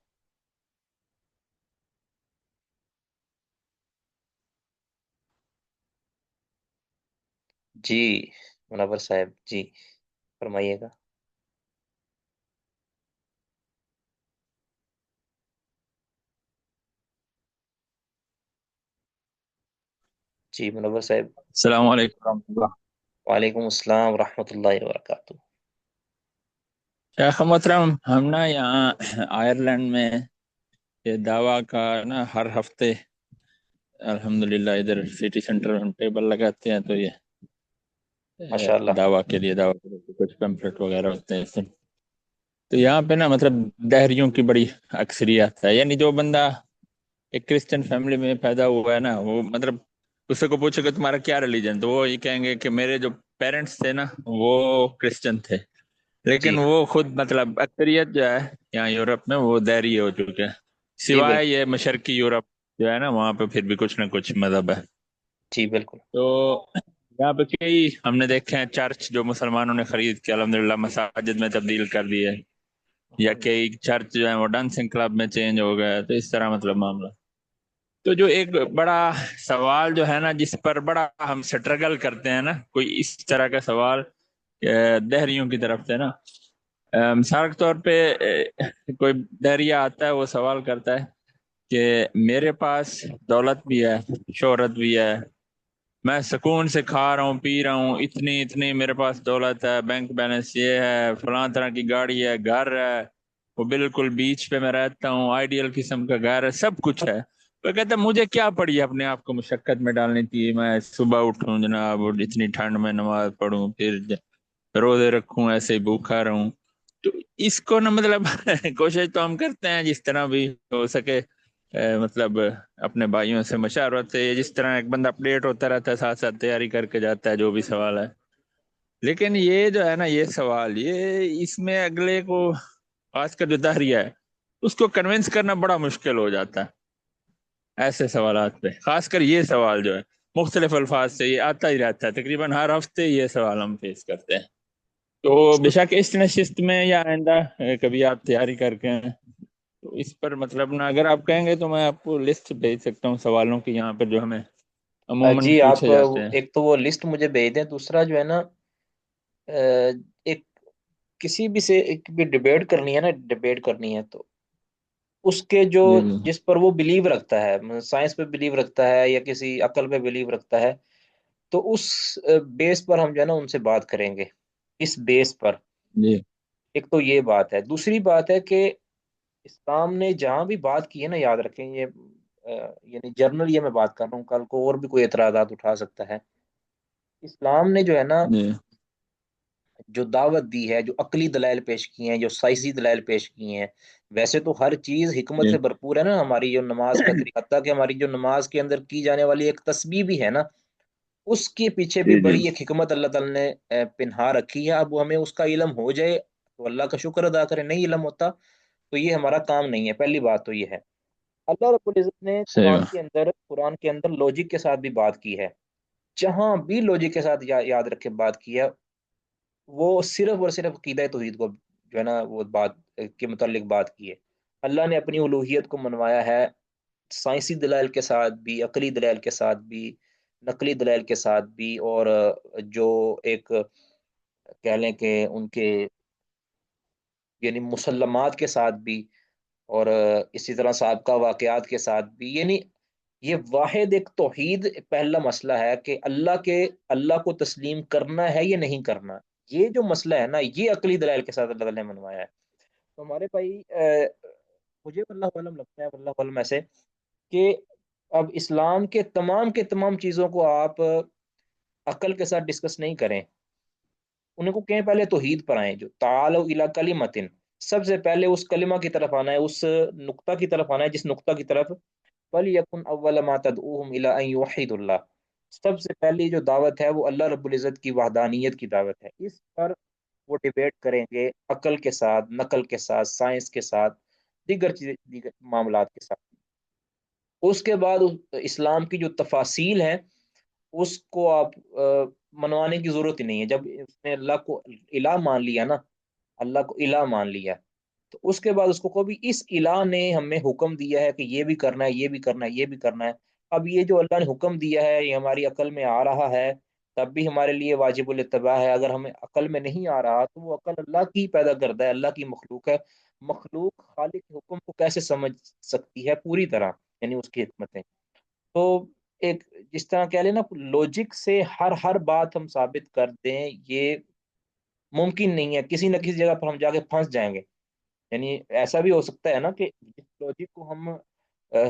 جی منور صاحب، جی فرمائیے گا۔ جی منور صاحب۔ السلام علیکم ورحمۃ اللہ۔ وعلیکم السلام ورحمۃ اللہ وبرکاتہ۔ شیخ محترم، ہم نا یہاں آئرلینڈ میں یہ دعویٰ کا نا ہر ہفتے الحمدللہ ادھر سٹی سینٹر میں ہم ٹیبل لگاتے ہیں، تو یہ ماشاء اللہ۔ دعویٰ کے لیے کچھ پیمفلٹ وغیرہ ہوتے ہیں اس میں۔ تو یہاں پہ نا مطلب دہریوں کی بڑی اکثریت ہے، یعنی جو بندہ ایک کرسچن فیملی میں پیدا ہوا ہے نا، وہ مطلب اس سے کو پوچھے کہ تمہارا کیا ریلیجن، تو وہ یہ کہیں گے کہ میرے جو پیرنٹس تھے نا وہ کرسچن تھے، جی لیکن وہ خود مطلب اکثریت جو ہے یہاں یورپ میں وہ دہری ہو چکے ہیں، جی سوائے بالکل، یہ مشرقی یورپ جو ہے نا وہاں پہ پھر بھی کچھ نہ کچھ مذہب ہے۔ جی بالکل۔ تو یہاں پہ کئی ہم نے دیکھے ہیں چرچ جو مسلمانوں نے خرید کے الحمدللہ مساجد میں تبدیل کر دیے، یا کئی چرچ جو ہیں وہ ڈانسنگ کلب میں چینج ہو گئے، تو اس طرح مطلب معاملہ۔ تو جو ایک بڑا سوال جو ہے نا جس پر بڑا ہم سٹرگل کرتے ہیں نا، کوئی اس طرح کا سوال دہریوں کی طرف سے نا، مثال کے طور پہ کوئی دہریہ آتا ہے، وہ سوال کرتا ہے کہ میرے پاس دولت بھی ہے، شہرت بھی ہے، میں سکون سے کھا رہا ہوں، پی رہا ہوں، اتنی میرے پاس دولت ہے، بینک بیلنس یہ ہے، فلاں طرح کی گاڑی ہے، گھر ہے، وہ بالکل بیچ پہ میں رہتا ہوں، آئیڈیل قسم کا گھر ہے، سب کچھ ہے۔ وہ کہتا ہے مجھے کیا پڑی اپنے آپ کو مشقت میں ڈالنے کی، میں صبح اٹھوں جناب اور اتنی ٹھنڈ میں نماز پڑھوں، پھر روزے رکھوں، ایسے ہی بھوکا رہوں۔ تو اس کو نا مطلب کوشش تو ہم کرتے ہیں جس طرح بھی ہو سکے، مطلب اپنے بھائیوں سے مشاورت سے، جس طرح ایک بندہ اپڈیٹ ہوتا رہتا ہے، ساتھ ساتھ تیاری کر کے جاتا ہے جو بھی سوال ہے۔ لیکن یہ جو ہے نا یہ سوال، یہ اس میں اگلے کو، خاص کر جو دہریہ ہے، اس کو کنونس کرنا بڑا مشکل ہو جاتا ہے ایسے سوالات پہ، خاص کر یہ سوال جو ہے مختلف الفاظ سے یہ آتا ہی رہتا ہے، تقریباً ہر ہفتے یہ سوال ہم فیس کرتے ہیں۔ تو بے شک اس نشست میں یا آئندہ کبھی آپ تیاری کر کے تو اس پر مطلب نا اگر آپ کہیں گے تو میں آپ کو لسٹ بھیج سکتا ہوں سوالوں کی یہاں پر جو ہمیں عموماً جی آپ پوچھے جاتے ہیں۔ ایک تو وہ لسٹ مجھے بھیج دیں، دوسرا جو ہے نا ایک کسی بھی سے ایک بھی ڈبیٹ کرنی ہے نا، ڈبیٹ کرنی ہے تو اس کے جو جی جی جس پر وہ بلیو رکھتا ہے، سائنس پہ بلیو رکھتا ہے یا کسی عقل پہ بلیو رکھتا ہے، تو اس بیس پر ہم جو ہے نا ان سے بات کریں گے، اس بیس پر۔ جی ایک تو یہ بات ہے، دوسری بات ہے کہ اسلام نے جہاں بھی بات کی ہے نا، یاد رکھیں یہ یعنی جرنل یہ میں بات کر رہا ہوں، کل کو اور بھی کوئی اعتراضات اٹھا سکتا ہے۔ اسلام نے جو ہے نا جی جو دعوت دی ہے، جو عقلی دلائل پیش کیے ہیں، جو سائنسی دلائل پیش کیے ہیں، ویسے تو ہر چیز حکمت جی سے بھرپور ہے نا، ہماری جو نماز کا طریقہ، حتیٰ کہ ہماری جو نماز کے اندر کی جانے والی ایک تسبیح بھی ہے نا، اس کے پیچھے بھی جی جی بڑی ایک حکمت اللہ تعالیٰ نے پنہا رکھی ہے۔ اب ہمیں اس کا علم ہو جائے تو اللہ کا شکر ادا کریں، نہیں علم ہوتا تو یہ ہمارا کام نہیں ہے۔ پہلی بات تو یہ ہے، اللہ رب العزت نے صحیح بات قرآن کے اندر لوجک کے ساتھ بھی بات کی ہے، جہاں بھی لوجک کے ساتھ یاد رکھے بات کی ہے، وہ صرف اور صرف عقیدہ توحید کو جو ہے نا وہ بات کے متعلق بات کی ہے۔ اللہ نے اپنی الوہیت کو منوایا ہے سائنسی دلائل کے ساتھ بھی، عقلی دلائل کے ساتھ بھی، نقلی دلائل کے ساتھ بھی، اور جو ایک کہہ لیں کہ ان کے یعنی مسلمات کے ساتھ بھی، اور اسی طرح سابقہ واقعات کے ساتھ بھی، یعنی یہ واحد ایک توحید پہلا مسئلہ ہے کہ اللہ کو تسلیم کرنا ہے یا نہیں کرنا۔ یہ جو مسئلہ ہے نا، یہ عقلی دلائل کے ساتھ اللہ تعالیٰ نے منوایا ہے۔ تو ہمارے بھائی مجھے اللہ علم لگتا ہے، اللہ علم ایسے کہ اب اسلام کے تمام چیزوں کو آپ عقل کے ساتھ ڈسکس نہیں کریں، ان کو کہیں پہلے توحید پر آئیں، جو تعالوا الی کلمۃ، سب سے پہلے اس کلمہ کی طرف آنا ہے، اس نقطہ کی طرف آنا ہے جس نقطہ کی طرف وَلْيَكُنْ أَوَّلَ مَا تَدْعُوهُمْ إِلَىٰ أَن يُوحِدُوا اللَّهَ، سب سے پہلی جو دعوت ہے وہ اللہ رب العزت کی وحدانیت کی دعوت ہے۔ اس پر وہ ڈیبیٹ کریں گے عقل کے ساتھ، نقل کے ساتھ، سائنس کے ساتھ، دیگر معاملات کے ساتھ۔ اس کے بعد اسلام کی جو تفاصیل ہیں اس کو آپ منوانے کی ضرورت ہی نہیں ہے۔ جب اس نے اللہ کو الہ مان لیا نا، اللہ کو الہ مان لیا، تو اس کے بعد اس کو کبھی اس الہ نے ہمیں حکم دیا ہے کہ یہ بھی کرنا ہے، یہ بھی کرنا ہے، یہ بھی کرنا ہے۔ اب یہ جو اللہ نے حکم دیا ہے یہ ہماری عقل میں آ رہا ہے تب بھی ہمارے لیے واجب الاتباع ہے، اگر ہمیں عقل میں نہیں آ رہا تو وہ عقل اللہ کی پیدا کرتا ہے، اللہ کی مخلوق ہے۔ مخلوق خالق کے حکم کو کیسے سمجھ سکتی ہے پوری طرح، یعنی اس کی حکمتیں تو ایک جس طرح کہہ لیں نا لوجک سے ہر بات ہم ثابت کر دیں، یہ ممکن نہیں ہے، کسی نہ کسی جگہ پر ہم جا کے پھنس جائیں گے۔ یعنی ایسا بھی ہو سکتا ہے نا کہ جس لوجک کو ہم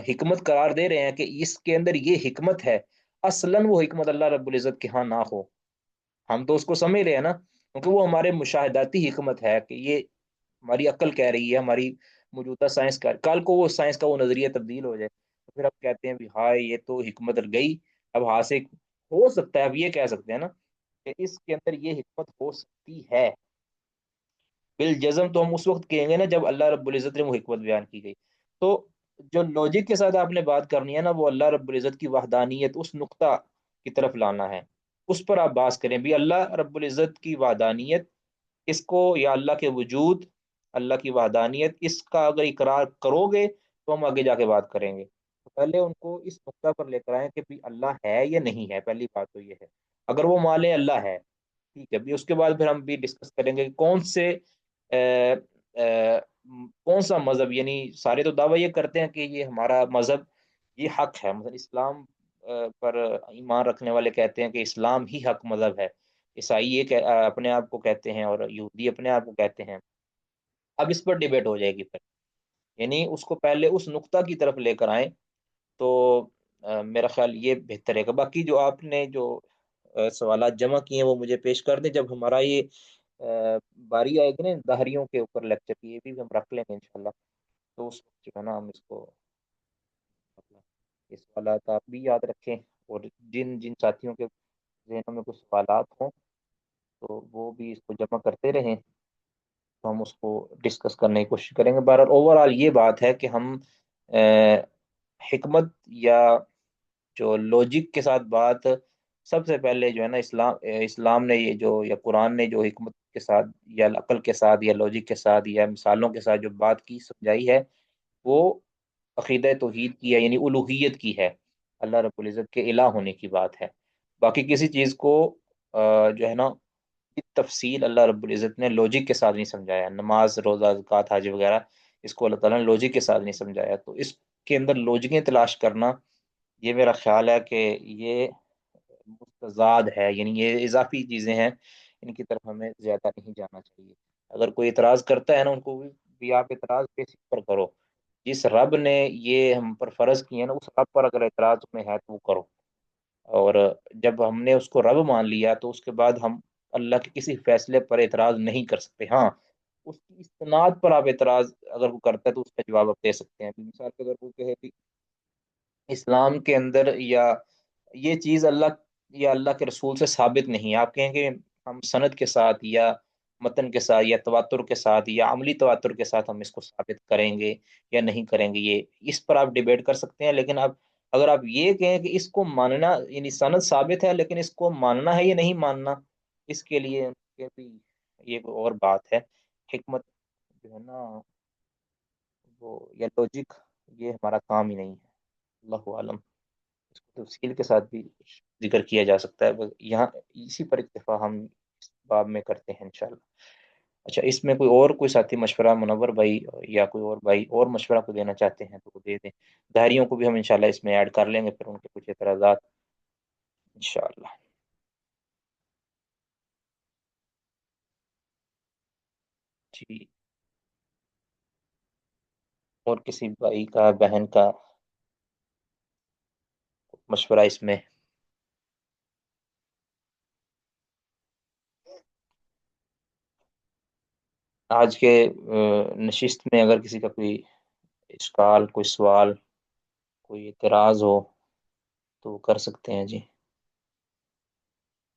حکمت قرار دے رہے ہیں کہ اس کے اندر یہ حکمت ہے، اصلاً وہ حکمت اللہ رب العزت کے ہاں نہ ہو، ہم تو اس کو سمجھ رہے ہیں نا، کیونکہ وہ ہمارے مشاہداتی حکمت ہے کہ یہ ہماری عقل کہہ رہی ہے، ہماری موجودہ سائنس کا، کل کو وہ سائنس کا وہ نظریہ تبدیل ہو جائے تو پھر آپ کہتے ہیں بھی ہائے یہ تو حکمت گئی، اب ہاتھ سے ہو سکتا ہے، اب یہ کہہ سکتے ہیں نا کہ اس کے اندر یہ حکمت ہو سکتی ہے، بالجزم تو ہم اس وقت کہیں گے نا جب اللہ رب العزت نے وہ حکمت بیان کی گئی۔ تو جو لوجک کے ساتھ آپ نے بات کرنی ہے نا، وہ اللہ رب العزت کی وحدانیت اس نقطہ کی طرف لانا ہے، اس پر آپ بات کریں بھی اللہ رب العزت کی وحدانیت، اس کو یا اللہ کے وجود، اللہ کی وحدانیت، اس کا اگر اقرار کرو گے تو ہم آگے جا کے بات کریں گے۔ تو پہلے ان کو اس نقطہ پر لے کر آئیں کہ بھی اللہ ہے یا نہیں ہے، پہلی بات تو یہ ہے۔ اگر وہ مان لیں اللہ ہے، ٹھیک ہے بھی، اس کے بعد پھر ہم بھی ڈسکس کریں گے کہ آ، آ، کون سا مذہب، یعنی سارے تو دعویٰ یہ کرتے ہیں کہ یہ ہمارا مذہب یہ حق ہے، مثلا اسلام پر ایمان رکھنے والے کہتے ہیں کہ اسلام ہی حق مذہب ہے، عیسائی یہ اپنے آپ کو کہتے ہیں، اور یہودی اپنے آپ کو کہتے ہیں۔ اب اس پر ڈیبیٹ ہو جائے گی پھر، یعنی اس کو پہلے اس نقطہ کی طرف لے کر آئیں تو میرا خیال یہ بہتر ہے۔ کہ باقی جو آپ نے جو سوالات جمع کیے ہیں وہ مجھے پیش کر دیں، جب ہمارا یہ باری آئے گی نا دہریوں کے اوپر لیکچر کی، یہ بھی ہم رکھ لیں گے انشاءاللہ، تو اس وقت جو ہے نا ہم اس کو یہ سوالات آپ بھی یاد رکھیں، اور جن جن ساتھیوں کے ذہنوں میں کچھ سوالات ہوں تو وہ بھی اس کو جمع کرتے رہیں، تو ہم اس کو ڈسکس کرنے کی کوشش کریں گے۔ بہرحال اوور آل یہ بات ہے کہ ہم حکمت یا جو لوجک کے ساتھ بات، سب سے پہلے جو ہے نا اسلام نے یہ جو یا قرآن نے جو حکمت کے ساتھ یا عقل کے ساتھ یا لوجک کے ساتھ یا مثالوں کے ساتھ جو بات کی سمجھائی ہے، وہ عقیدہ توحید کی ہے، یعنی الوہیت کی ہے، اللہ رب العزت کے الہ ہونے کی بات ہے۔ باقی کسی چیز کو جو ہے نا تفصیل اللہ رب العزت نے لوجک کے ساتھ نہیں سمجھایا، نماز روزہ زکوٰۃ حج وغیرہ، اس کو اللہ تعالیٰ نے لوجک کے ساتھ نہیں سمجھایا، تو اس کے اندر لوجکیں تلاش کرنا، یہ میرا خیال ہے کہ یہ متضاد ہے، یعنی یہ اضافی چیزیں ہیں، ان کی طرف ہمیں زیادہ نہیں جانا چاہیے۔ اگر کوئی اعتراض کرتا ہے نا، ان کو بھی آپ اعتراض بیسک پر کرو، جس رب نے یہ ہم پر فرض کیے نا، اس رب پر اگر اعتراض میں ہے تو وہ کرو۔ اور جب ہم نے اس کو رب مان لیا تو اس کے بعد ہم اللہ کے کسی فیصلے پر اعتراض نہیں کر سکتے۔ ہاں، اس کی استناد پر آپ اعتراض اگر وہ کرتا ہے تو اس کا جواب آپ دے سکتے ہیں، مثال کے اگر وہ کہے کہ اسلام کے اندر یا یہ چیز اللہ یا اللہ کے رسول سے ثابت نہیں، آپ کہیں کہ ہم سند کے ساتھ یا متن کے ساتھ یا تواتر کے ساتھ یا عملی تواتر کے ساتھ ہم اس کو ثابت کریں گے یا نہیں کریں گے، یہ اس پر آپ ڈیبیٹ کر سکتے ہیں۔ لیکن اب اگر آپ یہ کہیں کہ اس کو ماننا، یعنی سند ثابت ہے لیکن اس کو ماننا ہے یا نہیں ماننا، اس کے لیے کہ بھی یہ کوئی اور بات ہے۔ حکمت جو ہے نا وہ یا لوجک، یہ ہمارا کام ہی نہیں ہے، اللہ عالم۔ اس کو تفصیل کے ساتھ بھی ذکر کیا جا سکتا ہے، بس یہاں اسی پر اکتفا ہم اس باب میں کرتے ہیں انشاءاللہ۔ اچھا، اس میں کوئی ساتھی مشورہ، منور بھائی یا کوئی اور بھائی اور مشورہ کو دینا چاہتے ہیں تو وہ دے دیں۔ داہریوں کو بھی ہم انشاءاللہ اس میں ایڈ کر لیں گے، پھر ان کے کچھ اعتراضات انشاءاللہ۔ جی، اور کسی بھائی کا، بہن کا مشورہ اس میں؟ آج کے نشست میں اگر کسی کا کوئی اشکال، کوئی سوال، کوئی اعتراض ہو تو وہ کر سکتے ہیں جی۔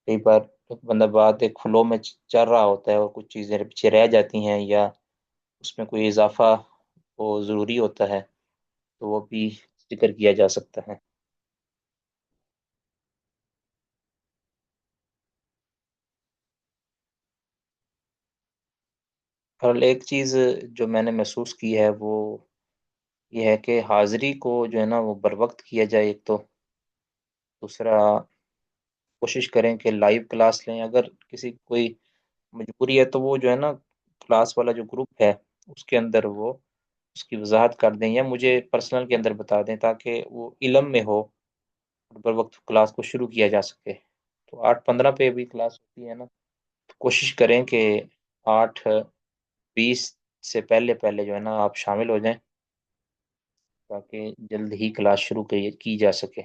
کئی بار ایک بندہ بات ایک فلو میں چل رہا ہوتا ہے اور کچھ چیزیں پیچھے رہ جاتی ہیں، یا اس میں کوئی اضافہ وہ ضروری ہوتا ہے تو وہ بھی ذکر کیا جا سکتا ہے۔ اور ایک چیز جو میں نے محسوس کی ہے وہ یہ ہے کہ حاضری کو جو ہے نا وہ بر وقت کیا جائے ایک تو، دوسرا کوشش کریں کہ لائیو کلاس لیں۔ اگر کسی کوئی مجبوری ہے تو وہ جو ہے نا کلاس والا جو گروپ ہے اس کے اندر وہ اس کی وضاحت کر دیں، یا مجھے پرسنل کے اندر بتا دیں تاکہ وہ علم میں ہو اور بر وقت کلاس کو شروع کیا جا سکے۔ تو 8:15 پہ بھی کلاس ہوتی ہے نا، تو کوشش کریں کہ 8:20 سے پہلے پہلے جو ہے نا آپ شامل ہو جائیں تاکہ جلد ہی کلاس شروع کی جا سکے۔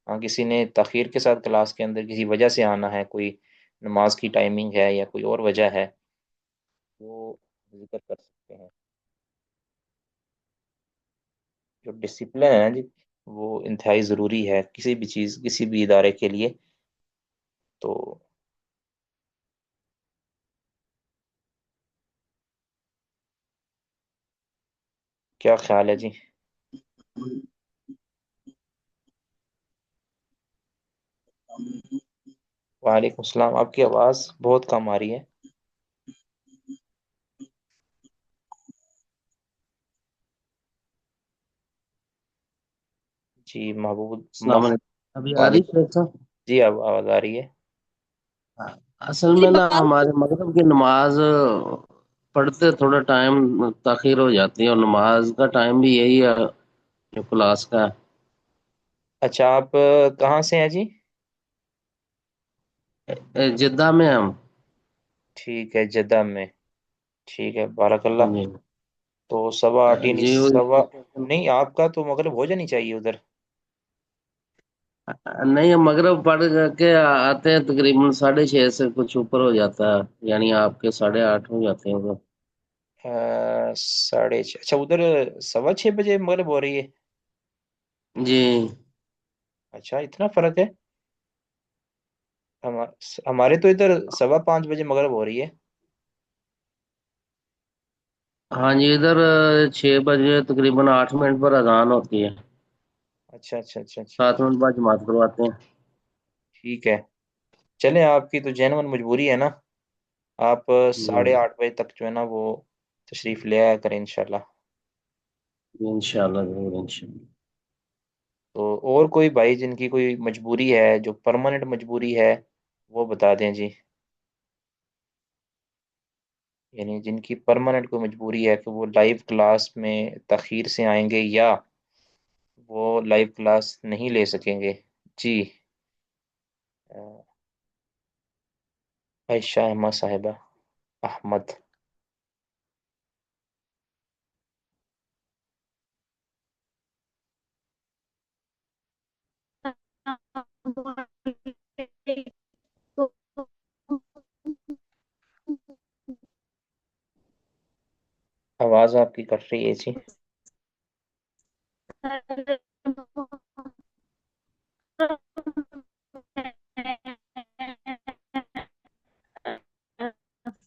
ہاں، کسی نے تاخیر کے ساتھ کلاس کے اندر کسی وجہ سے آنا ہے، کوئی نماز کی ٹائمنگ ہے یا کوئی اور وجہ ہے، وہ ذکر کر سکتے ہیں۔ جو ڈسپلن ہے جی، وہ انتہائی ضروری ہے کسی بھی چیز، کسی بھی ادارے کے لیے۔ تو کیا خیال ہے جی؟ وعلیکم السلام، آپ کی آواز بہت کم آ رہی ہے۔ جی محبوب السلام علیکم، ابھی آ رہی وعلیکم، ہے صاحب؟ جی اب آواز آ رہی ہے۔ اصل میں نا ہمارے مغرب کی نماز پڑھتے تھوڑا ٹائم تاخیر ہو جاتی ہے، اور نماز کا ٹائم بھی یہی ہے جو کلاس کا اچھا، آپ کہاں سے ہیں جی؟ ہے۔ جدہ میں ہم۔ ٹھیک ہے، جدہ میں، ٹھیک ہے، بارک اللہ۔ جی تو 8:15 یعنی جی نہیں، آپ کا تو مغرب ہو جانی چاہیے ادھر۔ نہیں، ہم مغرب پڑھ کے آتے ہیں تقریباً 6:30 سے کچھ اوپر ہو جاتا ہے، یعنی آپ کے 8:30 ہو جاتے ہیں ادھر۔ 6:30، اچھا ادھر 6:15 مغرب ہو رہی ہے؟ جی اچھا، اتنا فرق ہے۔ ہمارے تو ادھر 5:15 مغرب ہو رہی ہے۔ ہاں جی، ادھر 6 بجے تقریباً 8 منٹ پر اذان ہوتی ہے، اچھا اچھا اچھا اچھا 7 منٹ بعد جماعت کرواتے ہیں۔ ٹھیک ہے، چلیں، آپ کی تو جینون مجبوری ہے نا، آپ جی 8:30 تک جو ہے نا وہ تشریف لے آیا کریں انشاءاللہ۔ انشاءاللہ ضرور، انشاءاللہ۔ تو اور کوئی بھائی جن کی کوئی مجبوری ہے جو پرماننٹ مجبوری ہے وہ بتا دیں جی۔ یعنی جن کی پرماننٹ کوئی مجبوری ہے کہ وہ لائیو کلاس میں تاخیر سے آئیں گے یا وہ لائیو کلاس نہیں لے سکیں گے. جی عائشہ احمد صاحبہ احمد. آواز آپ کی کٹ رہی ہے جی.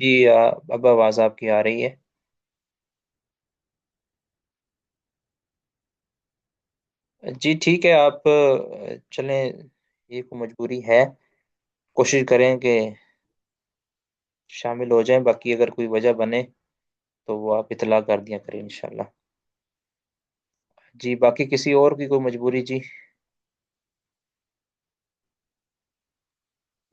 جی اب آواز آپ کی آ رہی ہے. جی ٹھیک ہے، آپ چلیں، یہ کوئی مجبوری ہے، کوشش کریں کہ شامل ہو جائیں. باقی اگر کوئی وجہ بنے تو وہ آپ اطلاع کر دیا کریں انشاءاللہ. جی باقی کسی اور کی کوئی مجبوری جی؟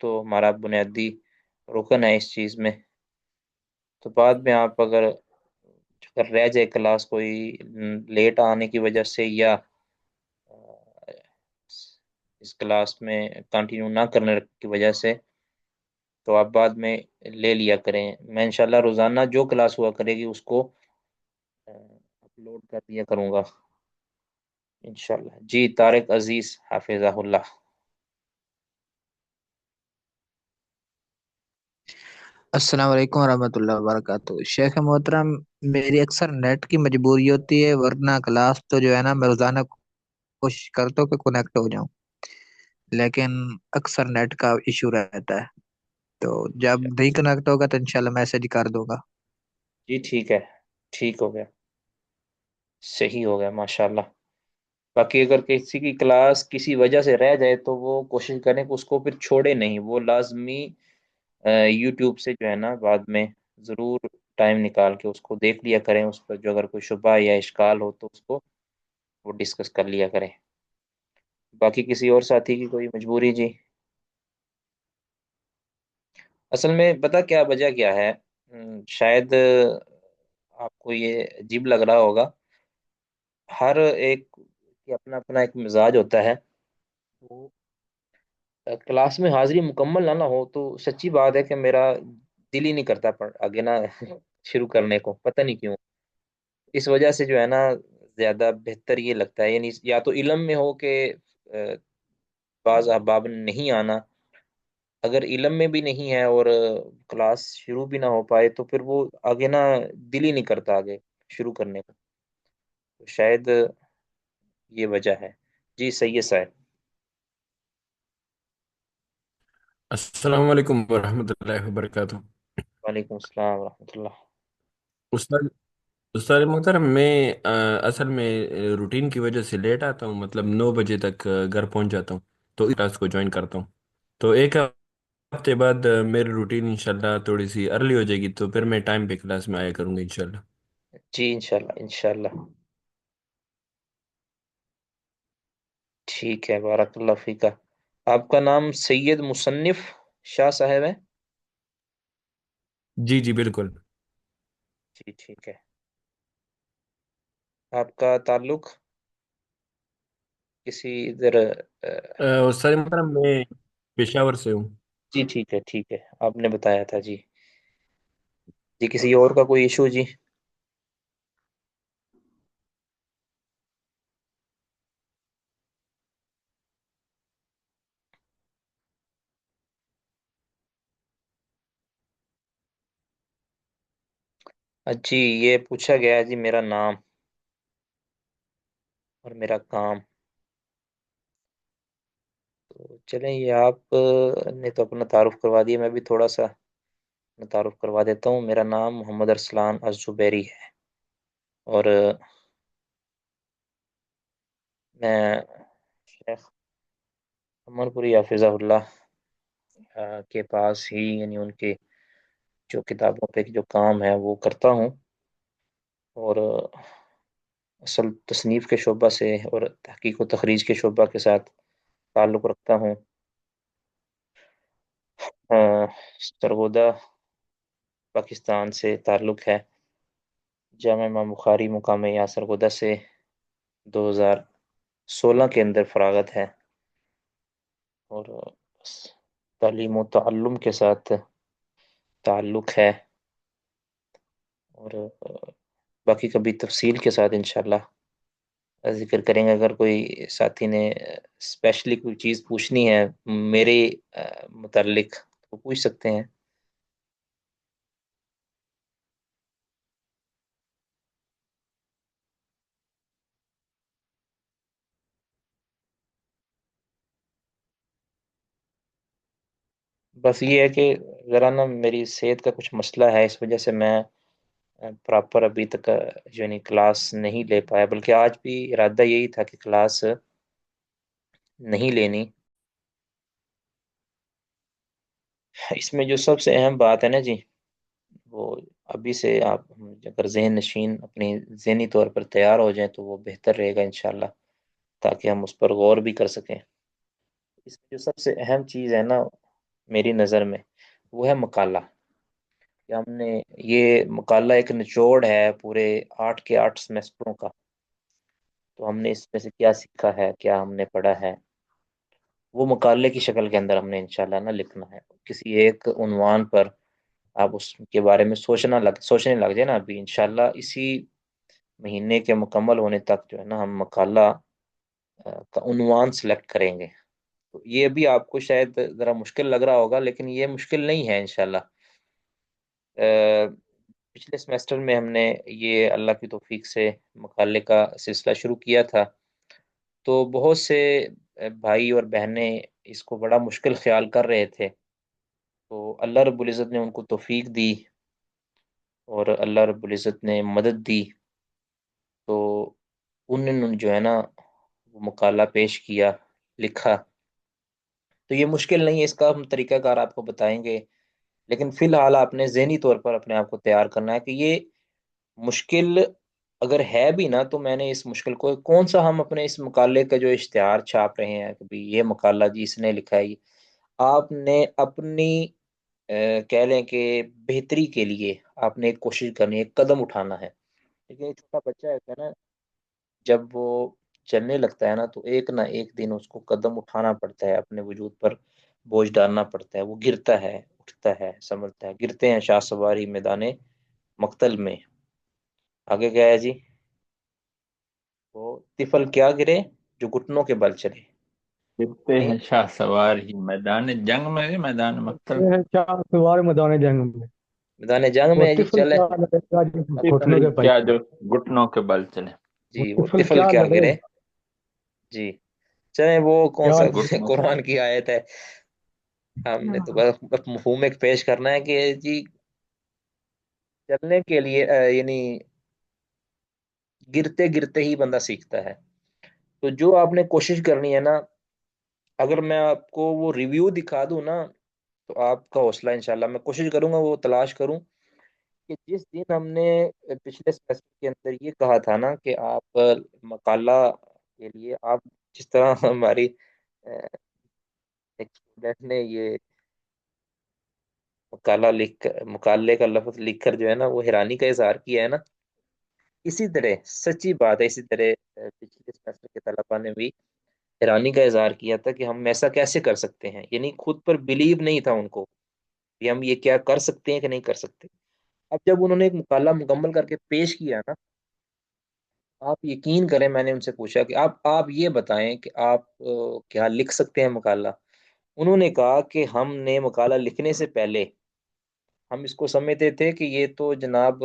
تو ہمارا بنیادی رکن ہے اس چیز میں. تو بعد میں آپ اگر رہ جائے کلاس کوئی لیٹ آنے کی وجہ سے یا اس کلاس میں کنٹینیو نہ کرنے کی وجہ سے، تو آپ بعد میں لے لیا کریں. میں انشاءاللہ روزانہ جو کلاس ہوا کرے گی اس کو اپلوڈ کر دیا کروں گا انشاءاللہ. جی طارق عزیز حافظہ اللہ. السلام علیکم ورحمۃ اللہ وبرکاتہ. شیخ محترم، میری اکثر نیٹ کی مجبوری ہوتی ہے، ورنہ کلاس تو جو ہے نا میں روزانہ کوشش کرتا ہوں کہ کنیکٹ ہو جاؤں، لیکن اکثر نیٹ کا ایشو رہتا ہے. تو جب نہیں کنیکٹ ہوگا تو انشاءاللہ میسج کر دوں گا. جی ٹھیک ہے، ٹھیک ہو گیا، صحیح ہو گیا ماشاءاللہ. باقی اگر کسی کی کلاس کسی وجہ سے رہ جائے تو وہ کوشش کریں کہ اس کو پھر چھوڑے نہیں، وہ لازمی یوٹیوب سے جو ہے نا بعد میں ضرور ٹائم نکال کے اس کو دیکھ لیا کریں. اس پر جو اگر کوئی شبہ یا اشکال ہو تو اس کو وہ ڈسکس کر لیا کریں. باقی کسی اور ساتھی کی کوئی مجبوری جی؟ اصل میں پتہ کیا وجہ کیا ہے، شاید آپ کو یہ عجیب لگ رہا ہوگا، ہر ایک کی اپنا اپنا ایک مزاج ہوتا ہے. وہ کلاس میں حاضری مکمل نہ ہو تو سچی بات ہے کہ میرا دل ہی نہیں کرتا آگے نا شروع کرنے کو، پتہ نہیں کیوں. اس وجہ سے جو ہے نا زیادہ بہتر یہ لگتا ہے، یعنی یا تو علم میں ہو کہ بعض احباب نے نہیں آنا، اگر علم میں بھی نہیں ہے اور کلاس شروع بھی نہ ہو پائے تو پھر وہ آگے نا دل ہی نہیں کرتا آگے شروع کرنے کو. تو شاید یہ وجہ ہے. جی سید صاحب. السلام علیکم ورحمۃ اللہ وبرکاتہ. وعلیکم السلام ورحمۃ اللہ. استاد استاد محترم، میں اصل میں روٹین کی وجہ سے لیٹ آتا ہوں، مطلب 9 بجے تک گھر پہنچ جاتا ہوں، تو اس کلاس کو جوائن کرتا ہوں. تو ایک ہفتے بعد میری روٹین انشاءاللہ تھوڑی سی ارلی ہو جائے گی، تو پھر میں ٹائم پہ کلاس میں آیا کروں گا انشاءاللہ. جی انشاءاللہ انشاءاللہ. ٹھیک ہے، بارک اللہ فیکہ. آپ کا نام سید مصنف شاہ صاحب ہے؟ جی جی بالکل. جی ٹھیک ہے. آپ کا تعلق کسی ادھر استاد محترم میں پشاور سے ہوں. جی ٹھیک ہے ٹھیک ہے، آپ نے بتایا تھا جی. جی کسی اور کا کوئی ایشو جی؟ جی یہ پوچھا گیا ہے جی میرا نام اور میرا کام. تو چلیں یہ آپ نے تو اپنا تعارف کروا دیا، میں بھی تھوڑا سا اپنا تعارف کروا دیتا ہوں. میرا نام محمد ارسلان الزبیری ہے، اور میں شیخ امن پوری حافظہ اللہ کے پاس ہی، یعنی ان کے جو کتابوں پہ جو کام ہے وہ کرتا ہوں، اور اصل تصنیف کے شعبہ سے اور تحقیق و تخریج کے شعبہ کے ساتھ تعلق رکھتا ہوں. سرگودا پاکستان سے تعلق ہے. جامع امام بخاری مقام یا سرگودا سے 2016 کے اندر فراغت ہے، اور تعلیم و تعلم کے ساتھ تعلق ہے، اور باقی کبھی تفصیل کے ساتھ انشاءاللہ ذکر کریں گے. اگر کوئی ساتھی نے اسپیشلی کوئی چیز پوچھنی ہے میرے متعلق تو پوچھ سکتے ہیں. بس یہ ہے کہ ذرا نا میری صحت کا کچھ مسئلہ ہے، اس وجہ سے میں پراپر ابھی تک یعنی کلاس نہیں لے پایا، بلکہ آج بھی ارادہ یہی تھا کہ کلاس نہیں لینی. اس میں جو سب سے اہم بات ہے نا جی، وہ ابھی سے آپ اگر ذہن نشین اپنی ذہنی طور پر تیار ہو جائیں تو وہ بہتر رہے گا انشاءاللہ، تاکہ ہم اس پر غور بھی کر سکیں. اس میں جو سب سے اہم چیز ہے نا میری نظر میں، وہ ہے مقالہ. کہ ہم نے یہ مقالہ ایک نچوڑ ہے پورے 8 کے 8 سمیسٹروں کا. تو ہم نے اس میں سے کیا سیکھا ہے، کیا ہم نے پڑھا ہے، وہ مقالے کی شکل کے اندر ہم نے انشاءاللہ نا لکھنا ہے. کسی ایک عنوان پر آپ اس کے بارے میں سوچنے لگ جائے نا، ابھی انشاءاللہ اسی مہینے کے مکمل ہونے تک جو ہے نا ہم مقالہ کا عنوان سلیکٹ کریں گے. تو یہ بھی آپ کو شاید ذرا مشکل لگ رہا ہوگا، لیکن یہ مشکل نہیں ہے انشاءاللہ. پچھلے سمیسٹر میں ہم نے یہ اللہ کی توفیق سے مقالے کا سلسلہ شروع کیا تھا، تو بہت سے بھائی اور بہنیں اس کو بڑا مشکل خیال کر رہے تھے. تو اللہ رب العزت نے ان کو توفیق دی، اور اللہ رب العزت نے مدد دی، تو انہوں نے جو ہے نا وہ مقالہ پیش کیا، لکھا. تو یہ مشکل نہیں ہے، اس کا ہم طریقہ کار آپ کو بتائیں گے، لیکن فی الحال آپ نے ذہنی طور پر اپنے آپ کو تیار کرنا ہے کہ یہ مشکل اگر ہے بھی نا، تو میں نے اس مشکل کو کون سا ہم اپنے اس مقالے کا جو اشتہار چھاپ رہے ہیں کہ بھی یہ مقالہ جی اس نے لکھا ہے، آپ نے اپنی کہہ لیں کہ بہتری کے لیے آپ نے ایک کوشش کرنی ہے، ایک قدم اٹھانا ہے. لیکن ایک چھوٹا بچہ ہے نا، جب وہ چلنے لگتا ہے نا تو ایک نہ ایک دن اس کو قدم اٹھانا پڑتا ہے، اپنے وجود پر بوجھ ڈالنا پڑتا ہے. وہ گرتا ہے، اٹھتا ہے، سنبھلتا ہے. گرتے ہیں شاہ سواری میدان مقتل میں. آگے کیا ہے جی؟ وہ طفل کیا گرے جو گھٹنوں کے بل چلے. گرتے ہیں شاہ سوار ہی میدان جنگ میں، میدان مقتل. یہ ہے چار سوار میدان جنگ میں، میدان جنگ وہ میں ہے جی. طفل چلے کیا لڑے گا جو گھٹنوں طفل کے بل کیا چلے، جو گھٹنوں کے بل چلے. وہ جی وہ طفل طفل کیا کیا لڑے گرے. گا جی چلیں، وہ کون کیا سا گھٹنوں کے قرآن کی آیت ہے؟ ہم نے تو بس مفہوم ایک پیش کرنا ہے کہ جی چلنے کے لیے یعنی گرتے گرتے ہی بندہ سیکھتا ہے. تو جو آپ نے کوشش کرنی ہے نا، اگر میں آپ کو وہ ریویو دکھا دوں نا تو آپ کا حوصلہ انشاءاللہ میں کوشش کروں گا وہ تلاش کروں کہ جس دن ہم نے پچھلے سیمسٹر کے اندر یہ کہا تھا نا کہ آپ مقالہ کے لیے آپ جس طرح ہماری ایک اسٹوڈنٹ نے یہ مقالے کا لفظ لکھ کر جو ہے نا وہ حیرانی کا اظہار کیا ہے نا، اسی طرح سچی بات ہے، اسی طرح پچھلے سیمسٹر کے طلبا نے بھی حیرانی کا اظہار کیا تھا کہ ہم ایسا کیسے کر سکتے ہیں. یعنی خود پر بلیو نہیں تھا ان کو کہ ہم یہ کیا کر سکتے ہیں کہ نہیں کر سکتے. اب جب انہوں نے ایک مقالہ مکمل کر کے پیش کیا نا، آپ یقین کریں میں نے ان سے پوچھا کہ آپ یہ بتائیں کہ آپ کیا لکھ سکتے ہیں مقالہ. انہوں نے کہا کہ ہم نے مقالہ لکھنے سے پہلے ہم اس کو سمجھتے تھے کہ یہ تو جناب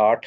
8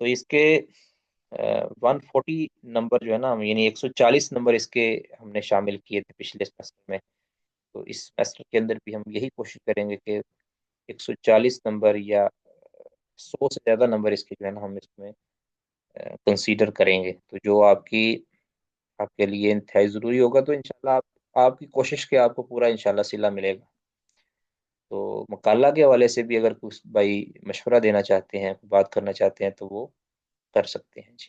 تو اس کے 140 نمبر جو ہے نا، یعنی 140 نمبر اس کے ہم نے شامل کیے تھے پچھلے سیمسٹر میں. تو اس سیمسٹر کے اندر بھی ہم یہی کوشش کریں گے کہ 140 نمبر یا 100 سے زیادہ نمبر اس کے جو ہے نا ہم اس میں کنسیڈر کریں گے. تو جو آپ کے لیے انتہائی ضروری ہوگا. تو انشاءاللہ آپ کی کوشش کے آپ کو پورا انشاءاللہ صلہ ملے گا. تو مقالہ کے حوالے سے بھی اگر کچھ بھائی مشورہ دینا چاہتے ہیں، بات کرنا چاہتے ہیں، تو وہ کر سکتے ہیں. جی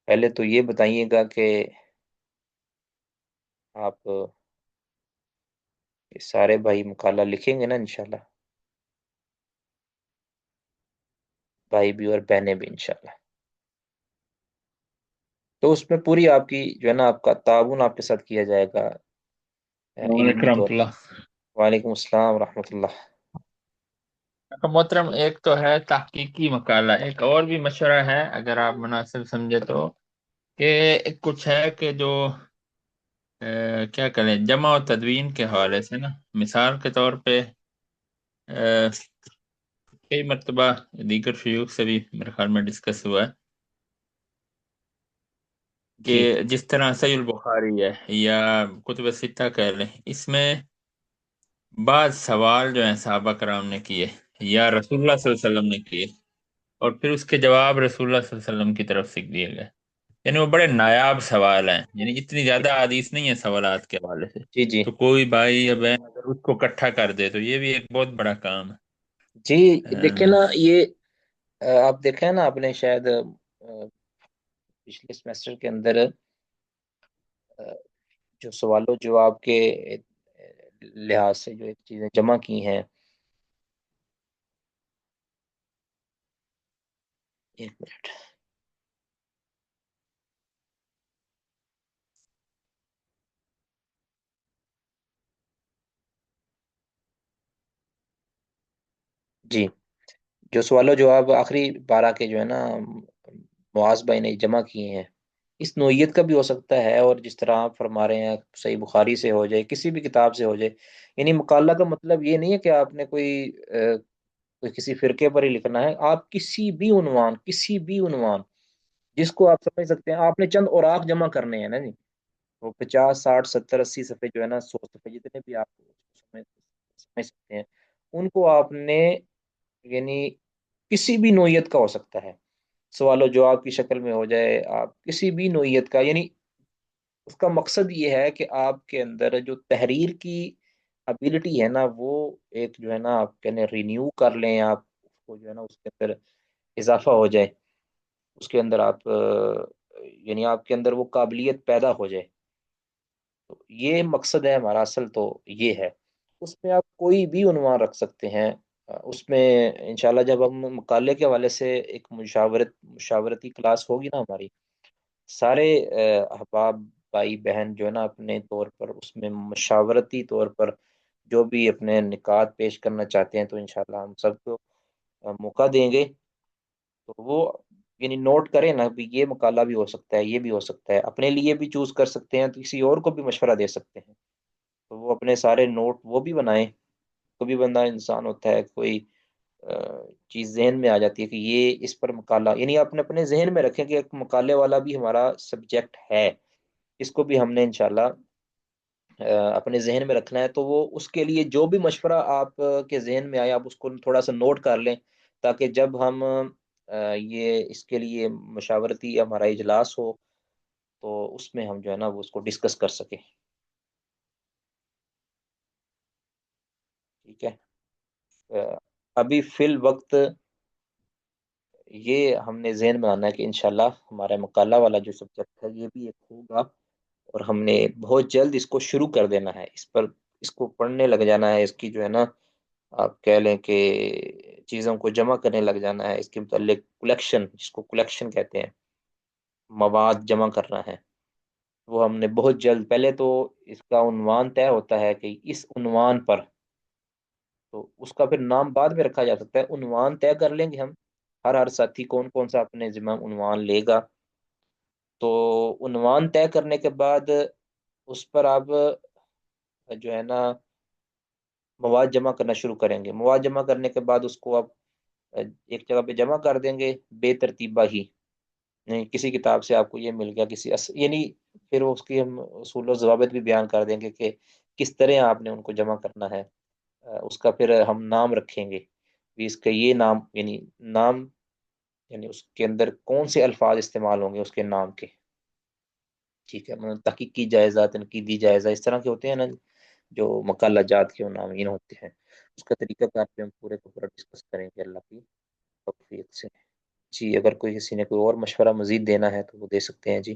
پہلے تو یہ بتائیے گا کہ آپ سارے بھائی مقالہ لکھیں گے نا انشاءاللہ، بھائی بھی اور بہنیں بھی انشاءاللہ. تو اس میں پوری آپ کی جو ہے نا آپ کا تعاون آپ کے ساتھ کیا جائے گا علمی طور رحمۃ پر. اللہ. وعلیکم السلام ورحمۃ اللہ. محترم، ایک تو ہے تحقیقی مقالہ، ایک اور بھی مشورہ ہے اگر آپ مناسب سمجھے تو، کہ کچھ ہے کہ جو کیا کریں جمع و تدوین کے حوالے سے نا، مثال کے طور پہ کئی مرتبہ دیگر شیوخ سے بھی میرے خیال میں ڈسکس ہوا ہے کہ جی جس طرح صحیح البخاری ہے یا کتب ستہ کہہ لیں، اس میں بعض سوال جو ہیں صحابہ کرام نے کیے یا رسول اللہ صلی اللہ علیہ وسلم نے کیے، اور پھر اس کے جواب رسول اللہ صلی اللہ علیہ وسلم کی طرف سے دیے گئے. یعنی وہ بڑے نایاب سوال ہیں، یعنی اتنی زیادہ حدیث نہیں ہے سوالات کے حوالے سے. جی جی تو کوئی بھائی یا بہن اگر اس کو اکٹھا کر دے تو یہ بھی ایک بہت بڑا کام جی. دیکھیں ہے. نا یہ آپ دیکھیں نا، آپ نے شاید پچھلے سیمسٹر کے اندر جو سوال و جواب کے لحاظ سے جو ایک چیزیں جمع کی ہیں. ایک منٹ. جی جو سوال و جواب آخری 12 کے جو ہے نا معاذ بھائی نے جمع کیے ہیں، اس نوعیت کا بھی ہو سکتا ہے، اور جس طرح آپ فرما رہے ہیں صحیح بخاری سے ہو جائے، کسی بھی کتاب سے ہو جائے. یعنی مقالہ کا مطلب یہ نہیں ہے کہ آپ نے کوئی کسی فرقے پر ہی لکھنا ہے. آپ کسی بھی عنوان جس کو آپ سمجھ سکتے ہیں، آپ نے چند اوراق جمع کرنے ہیں نا جی. وہ 50 60 70 80 صفحے جو ہے نا 100 صفحے جتنے بھی آپ سمجھ سکتے ہیں، ان کو آپ نے، یعنی کسی بھی نوعیت کا ہو سکتا ہے، سوال و جواب کی شکل میں ہو جائے، آپ کسی بھی نوعیت کا. یعنی اس کا مقصد یہ ہے کہ آپ کے اندر جو تحریر کی ابیلٹی ہے نا، وہ ایک جو ہے نا آپ کہنے رینیو کر لیں، آپ اس کو جو ہے نا اس کے اندر اضافہ ہو جائے، اس کے اندر آپ یعنی آپ کے اندر وہ قابلیت پیدا ہو جائے. تو یہ مقصد ہے ہمارا، اصل تو یہ ہے. اس میں آپ کوئی بھی عنوان رکھ سکتے ہیں. اس میں انشاءاللہ جب ہم مقالے کے حوالے سے ایک مشاورتی کلاس ہوگی نا ہماری، سارے احباب بھائی بہن جو ہے نا اپنے طور پر اس میں مشاورتی طور پر جو بھی اپنے نکات پیش کرنا چاہتے ہیں، تو انشاءاللہ ہم سب کو موقع دیں گے. تو وہ یعنی نوٹ کریں نا بھی، یہ مقالہ بھی ہو سکتا ہے، یہ بھی ہو سکتا ہے، اپنے لیے بھی چوز کر سکتے ہیں، تو کسی اور کو بھی مشورہ دے سکتے ہیں. تو وہ اپنے سارے نوٹ وہ بھی بنائیں. کبھی بندہ انسان ہوتا ہے، کوئی چیز ذہن میں آ جاتی ہے کہ یہ اس پر مقالہ، یعنی اپنے ذہن میں رکھیں کہ ایک مقالے والا بھی ہمارا سبجیکٹ ہے، اس کو بھی ہم نے انشاءاللہ اپنے ذہن میں رکھنا ہے. تو وہ اس کے لیے جو بھی مشورہ آپ کے ذہن میں آئے، آپ اس کو تھوڑا سا نوٹ کر لیں، تاکہ جب ہم یہ اس کے لیے مشاورتی ہمارا اجلاس ہو، تو اس میں ہم جو ہے نا وہ اس کو ڈسکس کر سکیں. ٹھیک ہے. ابھی فی الوقت یہ ہم نے ذہن میں آنا ہے کہ انشاءاللہ ہمارا مقالہ والا جو سبجیکٹ ہے یہ بھی ایک ہوگا، اور ہم نے بہت جلد اس کو شروع کر دینا ہے. اس کو پڑھنے لگ جانا ہے، اس کی جو ہے نا آپ کہہ لیں کہ چیزوں کو جمع کرنے لگ جانا ہے. اس کے متعلق کلیکشن، جس کو کلیکشن کہتے ہیں، مواد جمع کرنا ہے. وہ ہم نے بہت جلد، پہلے تو اس کا عنوان طے ہوتا ہے کہ اس عنوان پر، تو اس کا پھر نام بعد میں رکھا جا سکتا ہے. عنوان طے کر لیں گے ہم، ہر ساتھی کون کون سا اپنے ذمہ عنوان لے گا. تو عنوان طے کرنے کے بعد اس پر آپ جو ہے نا مواد جمع کرنا شروع کریں گے. مواد جمع کرنے کے بعد اس کو آپ ایک جگہ پہ جمع کر دیں گے بے ترتیبہ ہی، نہیں کسی کتاب سے آپ کو یہ مل گیا یعنی پھر اس کی ہم اصول و ضوابط بھی بیان کر دیں گے کہ کس طرح آپ نے ان کو جمع کرنا ہے۔ اس کا پھر ہم نام رکھیں گے بھی اس کا یہ نام، یعنی نام یعنی اس کے اندر کون سے الفاظ استعمال ہوں گے اس کے نام کے، ٹھیک ہے، مطلب تحقیقی جائزہ، تنقیدی جائزہ، اس طرح کے ہوتے ہیں نا جو مقالہ جات کے عناوین ہوتے ہیں، اس کا طریقہ کار پہ ہم پورے کو پورا ڈسکس کریں گے اللہ کی توفیق سے۔ جی اگر کوئی کسی نے کوئی اور مشورہ مزید دینا ہے تو وہ دے سکتے ہیں جی۔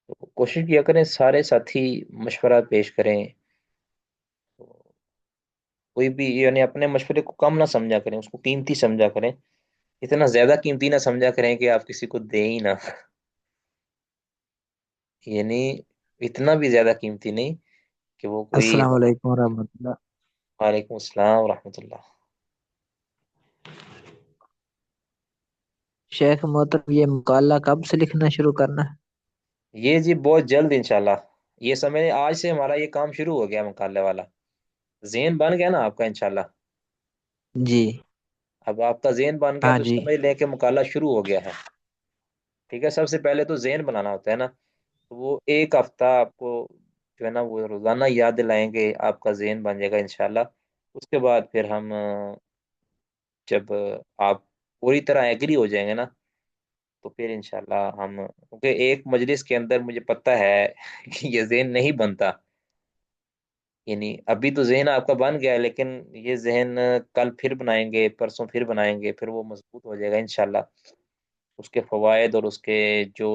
تو کوشش کیا کریں سارے ساتھی مشورہ پیش کریں، تو کوئی بھی یعنی اپنے مشورے کو کم نہ سمجھا کریں، اس کو قیمتی سمجھا کریں، اتنا زیادہ قیمتی نہ سمجھا کریں کہ آپ کسی کو دیں ہی نہ، یعنی اتنا بھی زیادہ قیمتی نہیں کہ وہ کوئی۔ السلام علیکم ورحمۃ اللہ۔ وعلیکم السلام ورحمۃ اللہ۔ شیخ محترم یہ مقالہ کب سے لکھنا شروع کرنا ہے؟ یہ جی بہت جلد انشاءاللہ، یہ سمجھ آج سے ہمارا یہ کام شروع ہو گیا مقالے والا، ذہن بن گیا نا آپ کا انشاءاللہ، جی اب آپ کا ذہن بن گیا ہاں تو جی سمجھ لیں کہ مقالہ شروع ہو گیا ہے، ٹھیک ہے۔ سب سے پہلے تو ذہن بنانا ہوتا ہے نا، تو وہ ایک ہفتہ آپ کو جو ہے نا وہ روزانہ یاد دلائیں گے، آپ کا ذہن بن جائے گا انشاءاللہ۔ اس کے بعد پھر ہم جب آپ پوری طرح ایگری ہو جائیں گے نا تو پھر انشاءاللہ ہم، کیونکہ ایک مجلس کے اندر مجھے پتہ ہے کہ یہ ذہن نہیں بنتا، یعنی ابھی تو ذہن آپ کا بن گیا ہے لیکن یہ ذہن کل پھر بنائیں گے، پرسوں پھر بنائیں گے، پھر وہ مضبوط ہو جائے گا انشاءاللہ۔ اس کے فوائد اور جو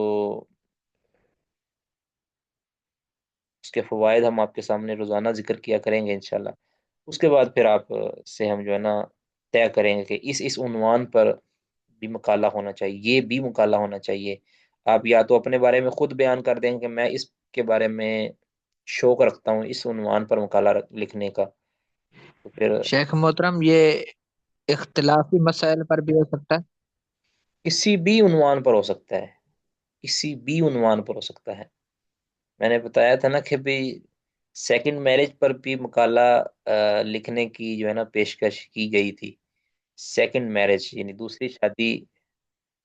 اس کے فوائد ہم آپ کے سامنے روزانہ ذکر کیا کریں گے انشاءاللہ۔ اس کے بعد پھر آپ سے ہم جو ہے نا طے کریں گے کہ اس عنوان پر بھی مقالہ ہونا چاہیے، یہ بھی مقالہ ہونا چاہیے۔ آپ یا تو اپنے بارے میں خود بیان کر دیں کہ میں اس کے بارے میں شوق رکھتا ہوں اس عنوان پر مقالہ لکھنے کا، تو پھر شیخ محترم یہ اختلافی مسائل پر بھی ہو سکتا ہے؟ کسی بھی عنوان پر ہو سکتا ہے، کسی بھی عنوان پر ہو سکتا ہے۔ میں نے بتایا تھا نا کہ بھی سیکنڈ میرج پر بھی مقالہ لکھنے کی جو ہے نا پیشکش کی گئی تھی، سیکنڈ میرج یعنی دوسری شادی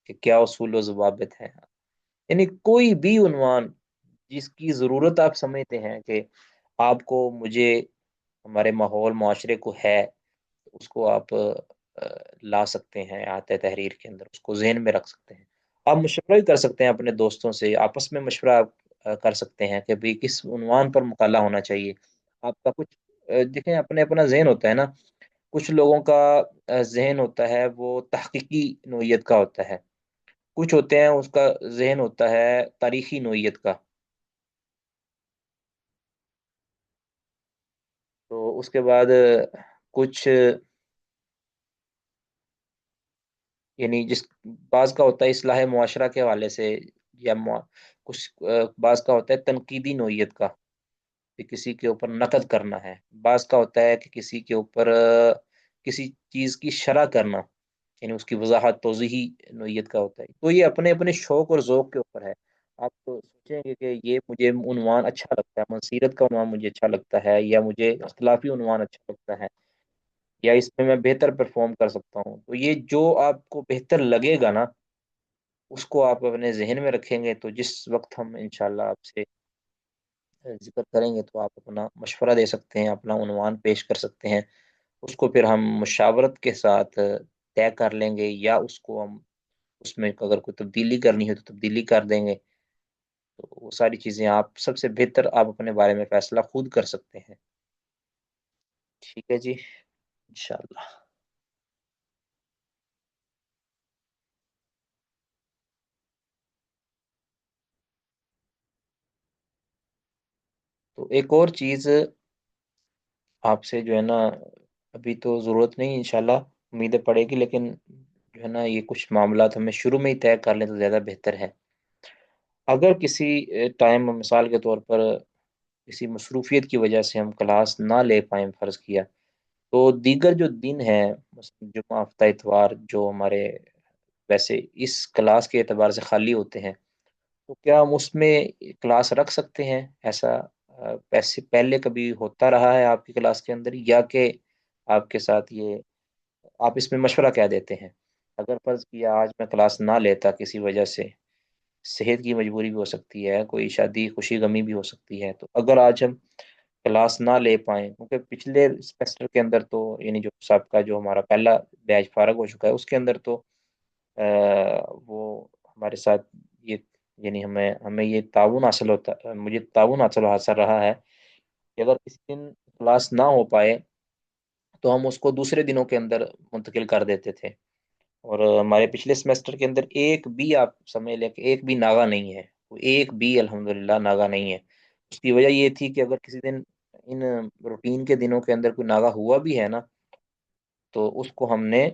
کے کیا اصول و ضوابط ہیں، یعنی کوئی بھی عنوان جس کی ضرورت آپ سمجھتے ہیں کہ آپ کو، مجھے، ہمارے ماحول معاشرے کو ہے، اس کو آپ لا سکتے ہیں آتے تحریر کے اندر، اس کو ذہن میں رکھ سکتے ہیں۔ آپ مشورہ بھی کر سکتے ہیں اپنے دوستوں سے، آپس میں مشورہ کر سکتے ہیں کہ بھی کس عنوان پر مقالہ ہونا چاہیے۔ آپ کا کچھ دیکھیں اپنے اپنا ذہن ہوتا ہے نا، کچھ لوگوں کا ذہن ہوتا ہے وہ تحقیقی نوعیت کا ہوتا ہے، کچھ ہوتے ہیں اس کا ذہن ہوتا ہے تاریخی نوعیت کا، تو اس کے بعد کچھ یعنی جس بعض کا ہوتا ہے اصلاح معاشرہ کے حوالے سے، یا کچھ بعض کا ہوتا ہے تنقیدی نوعیت کا کہ کسی کے اوپر نقد کرنا ہے، بعض کا ہوتا ہے کہ کسی کے اوپر کسی چیز کی شرح کرنا، یعنی اس کی وضاحت توضیحی نوعیت کا ہوتا ہے، تو یہ اپنے اپنے شوق اور ذوق کے اوپر ہے۔ آپ تو سوچیں گے کہ یہ مجھے عنوان اچھا لگتا ہے، منصیرت کا عنوان مجھے اچھا لگتا ہے، یا مجھے اختلافی عنوان اچھا لگتا ہے، یا اس میں بہتر پرفارم کر سکتا ہوں، تو یہ جو آپ کو بہتر لگے گا نا اس کو آپ اپنے ذہن میں رکھیں گے، تو جس وقت ہم انشاءاللہ آپ سے ذکر کریں گے تو آپ اپنا مشورہ دے سکتے ہیں، اپنا عنوان پیش کر سکتے ہیں، اس کو پھر ہم مشاورت کے ساتھ طے کر لیں گے، یا اس کو ہم اس میں اگر کوئی تبدیلی کرنی ہے تو تبدیلی کر دیں گے، تو وہ ساری چیزیں آپ سب سے بہتر آپ اپنے بارے میں فیصلہ خود کر سکتے ہیں، ٹھیک ہے جی انشاءاللہ۔ تو ایک اور چیز آپ سے جو ہے نا ابھی تو ضرورت نہیں انشاءاللہ، امیدیں پڑے گی، لیکن جو ہے نا یہ کچھ معاملات ہمیں شروع میں ہی طے کر لیں تو زیادہ بہتر ہے۔ اگر کسی ٹائم مثال کے طور پر کسی مصروفیت کی وجہ سے ہم کلاس نہ لے پائیں، فرض کیا، تو دیگر جو دن ہیں مثلا جمعہ، ہفتہ، اتوار، جو ہمارے ویسے اس کلاس کے اعتبار سے خالی ہوتے ہیں، تو کیا ہم اس میں کلاس رکھ سکتے ہیں ایسا؟ پیسے پہلے کبھی ہوتا رہا ہے آپ کی کلاس کے اندر، یا کہ آپ کے ساتھ یہ، آپ اس میں مشورہ کیا دیتے ہیں؟ اگر فرض کیا آج میں کلاس نہ لیتا کسی وجہ سے، صحت کی مجبوری بھی ہو سکتی ہے، کوئی شادی خوشی غمی بھی ہو سکتی ہے، تو اگر آج ہم کلاس نہ لے پائیں، کیونکہ پچھلے سیمسٹر کے اندر تو یعنی جو سب کا جو ہمارا پہلا بیچ فارغ ہو چکا ہے، اس کے اندر تو وہ ہمارے ساتھ یہ، یعنی ہمیں یہ تعاون حاصل ہوتا، مجھے تعاون حاصل رہا ہے کہ اگر کسی دن کلاس نہ ہو پائے تو ہم اس کو دوسرے دنوں کے اندر منتقل کر دیتے تھے۔ اور ہمارے پچھلے سیمسٹر کے اندر ایک بھی، آپ سمجھ لیں کہ ایک بھی ناغا نہیں ہے، ایک بھی الحمدللہ ناغا نہیں ہے۔ اس کی وجہ یہ تھی کہ اگر کسی دن ان روٹین کے دنوں کے اندر کوئی ناغا ہوا بھی ہے نا، تو اس کو ہم نے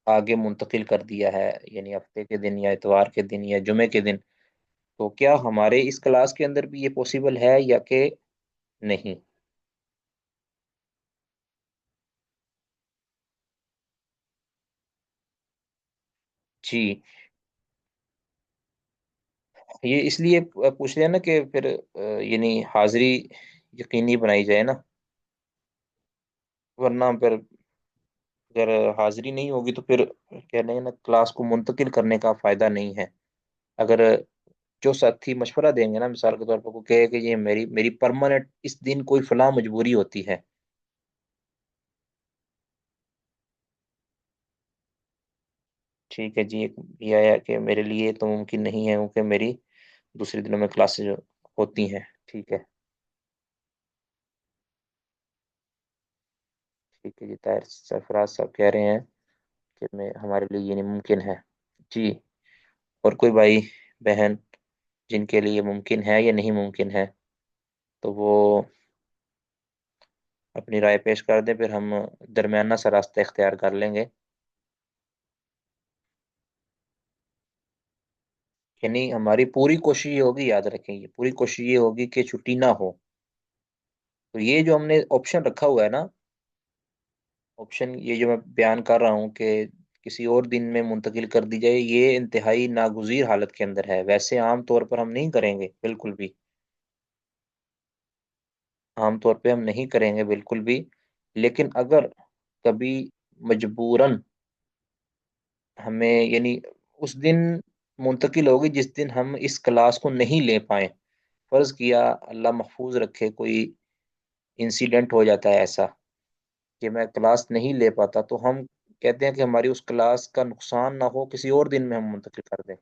آگے منتقل کر دیا ہے، یعنی ہفتے کے دن یا اتوار کے دن یا جمعے کے دن۔ تو کیا ہمارے اس کلاس کے اندر بھی یہ پاسبل ہے یا کہ نہیں؟ جی، یہ اس لیے پوچھ رہے ہیں نا کہ پھر یعنی حاضری یقینی بنائی جائے نا، ورنہ پھر اگر حاضری نہیں ہوگی تو پھر کہہ رہے ہیں نا کلاس کو منتقل کرنے کا فائدہ نہیں ہے۔ اگر جو ساتھی مشورہ دیں گے نا، مثال کے طور پر کو کہے کہ یہ میری پرماننٹ اس دن کوئی فلاں مجبوری ہوتی ہے، ٹھیک ہے جی، یہ آیا کہ میرے لیے تو ممکن نہیں ہے کیونکہ میری دوسرے دنوں میں کلاسز ہوتی ہیں، ٹھیک ہے، ٹھیک ہے جی، طاہر سرفراز صاحب کہہ رہے ہیں کہ ہمارے لیے یہ نہیں ممکن ہے جی۔ اور کوئی بھائی بہن جن کے لیے ممکن ہے یا نہیں ممکن ہے، تو وہ اپنی رائے پیش کر دیں، پھر ہم درمیانہ سا راستہ اختیار کر لیں گے۔ یعنی ہماری پوری کوشش یہ ہوگی، یاد رکھیں، یہ پوری کوشش یہ ہوگی کہ چھٹی نہ ہو۔ تو یہ جو ہم نے آپشن رکھا ہوا ہے نا، آپشن یہ جو میں بیان کر رہا ہوں کہ کسی اور دن میں منتقل کر دی جائے، یہ انتہائی ناگزیر حالت کے اندر ہے، ویسے عام طور پر ہم نہیں کریں گے بالکل بھی، عام طور پہ ہم نہیں کریں گے بالکل بھی، لیکن اگر کبھی مجبوراً ہمیں، یعنی اس دن منتقل ہوگی جس دن ہم اس کلاس کو نہیں لے پائیں، فرض کیا اللہ محفوظ رکھے کوئی انسیڈنٹ ہو جاتا ہے ایسا کہ میں کلاس نہیں لے پاتا، تو ہم کہتے ہیں کہ ہماری اس کلاس کا نقصان نہ ہو، کسی اور دن میں ہم منتقل کر دیں،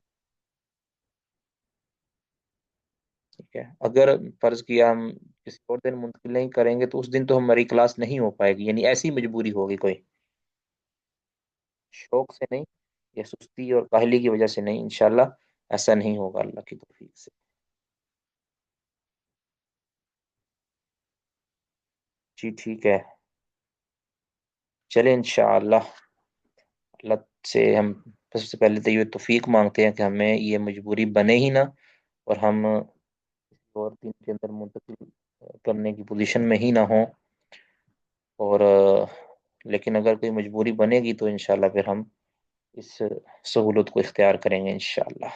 ٹھیک ہے۔ اگر فرض کیا ہم کسی اور دن منتقل نہیں کریں گے تو اس دن تو ہماری کلاس نہیں ہو پائے گی، یعنی ایسی مجبوری ہوگی کوئی، شوق سے نہیں یا سستی اور کاہلی کی وجہ سے نہیں، انشاءاللہ ایسا نہیں ہوگا اللہ کی توفیق سے۔ جی ٹھیک ہے، چلیں انشاءاللہ اللہ سے ہم سب سے پہلے تو یہ توفیق مانگتے ہیں کہ ہمیں یہ مجبوری بنے ہی نہ، اور ہم کسی اور دن کے اندر منتقل کرنے کی پوزیشن میں ہی نہ ہوں، اور لیکن اگر کوئی مجبوری بنے گی تو انشاءاللہ پھر ہم اس سہولت کو اختیار کریں گے انشاءاللہ۔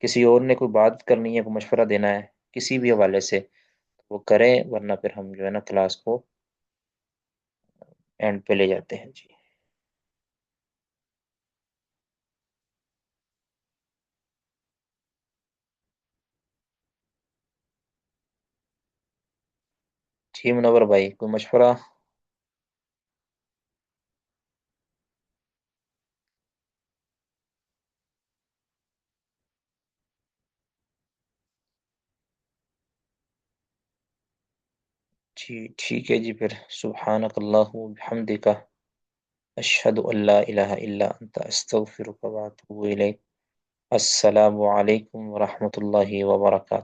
کسی اور نے کوئی بات کرنی ہے، کوئی مشورہ دینا ہے کسی بھی حوالے سے، وہ کریں، ورنہ پھر ہم جو ہے نا کلاس کو اینڈ پہ لے جاتے ہیں جی۔ جی منور بھائی کوئی مشورہ؟ جی ٹھیک ہے جی، پھر سبحانک اللہ بحمدک، اشہد ان لا الہ الا انت استغفرک و اتوب الیک۔ السلام علیکم ورحمۃ اللہ وبرکاتہ۔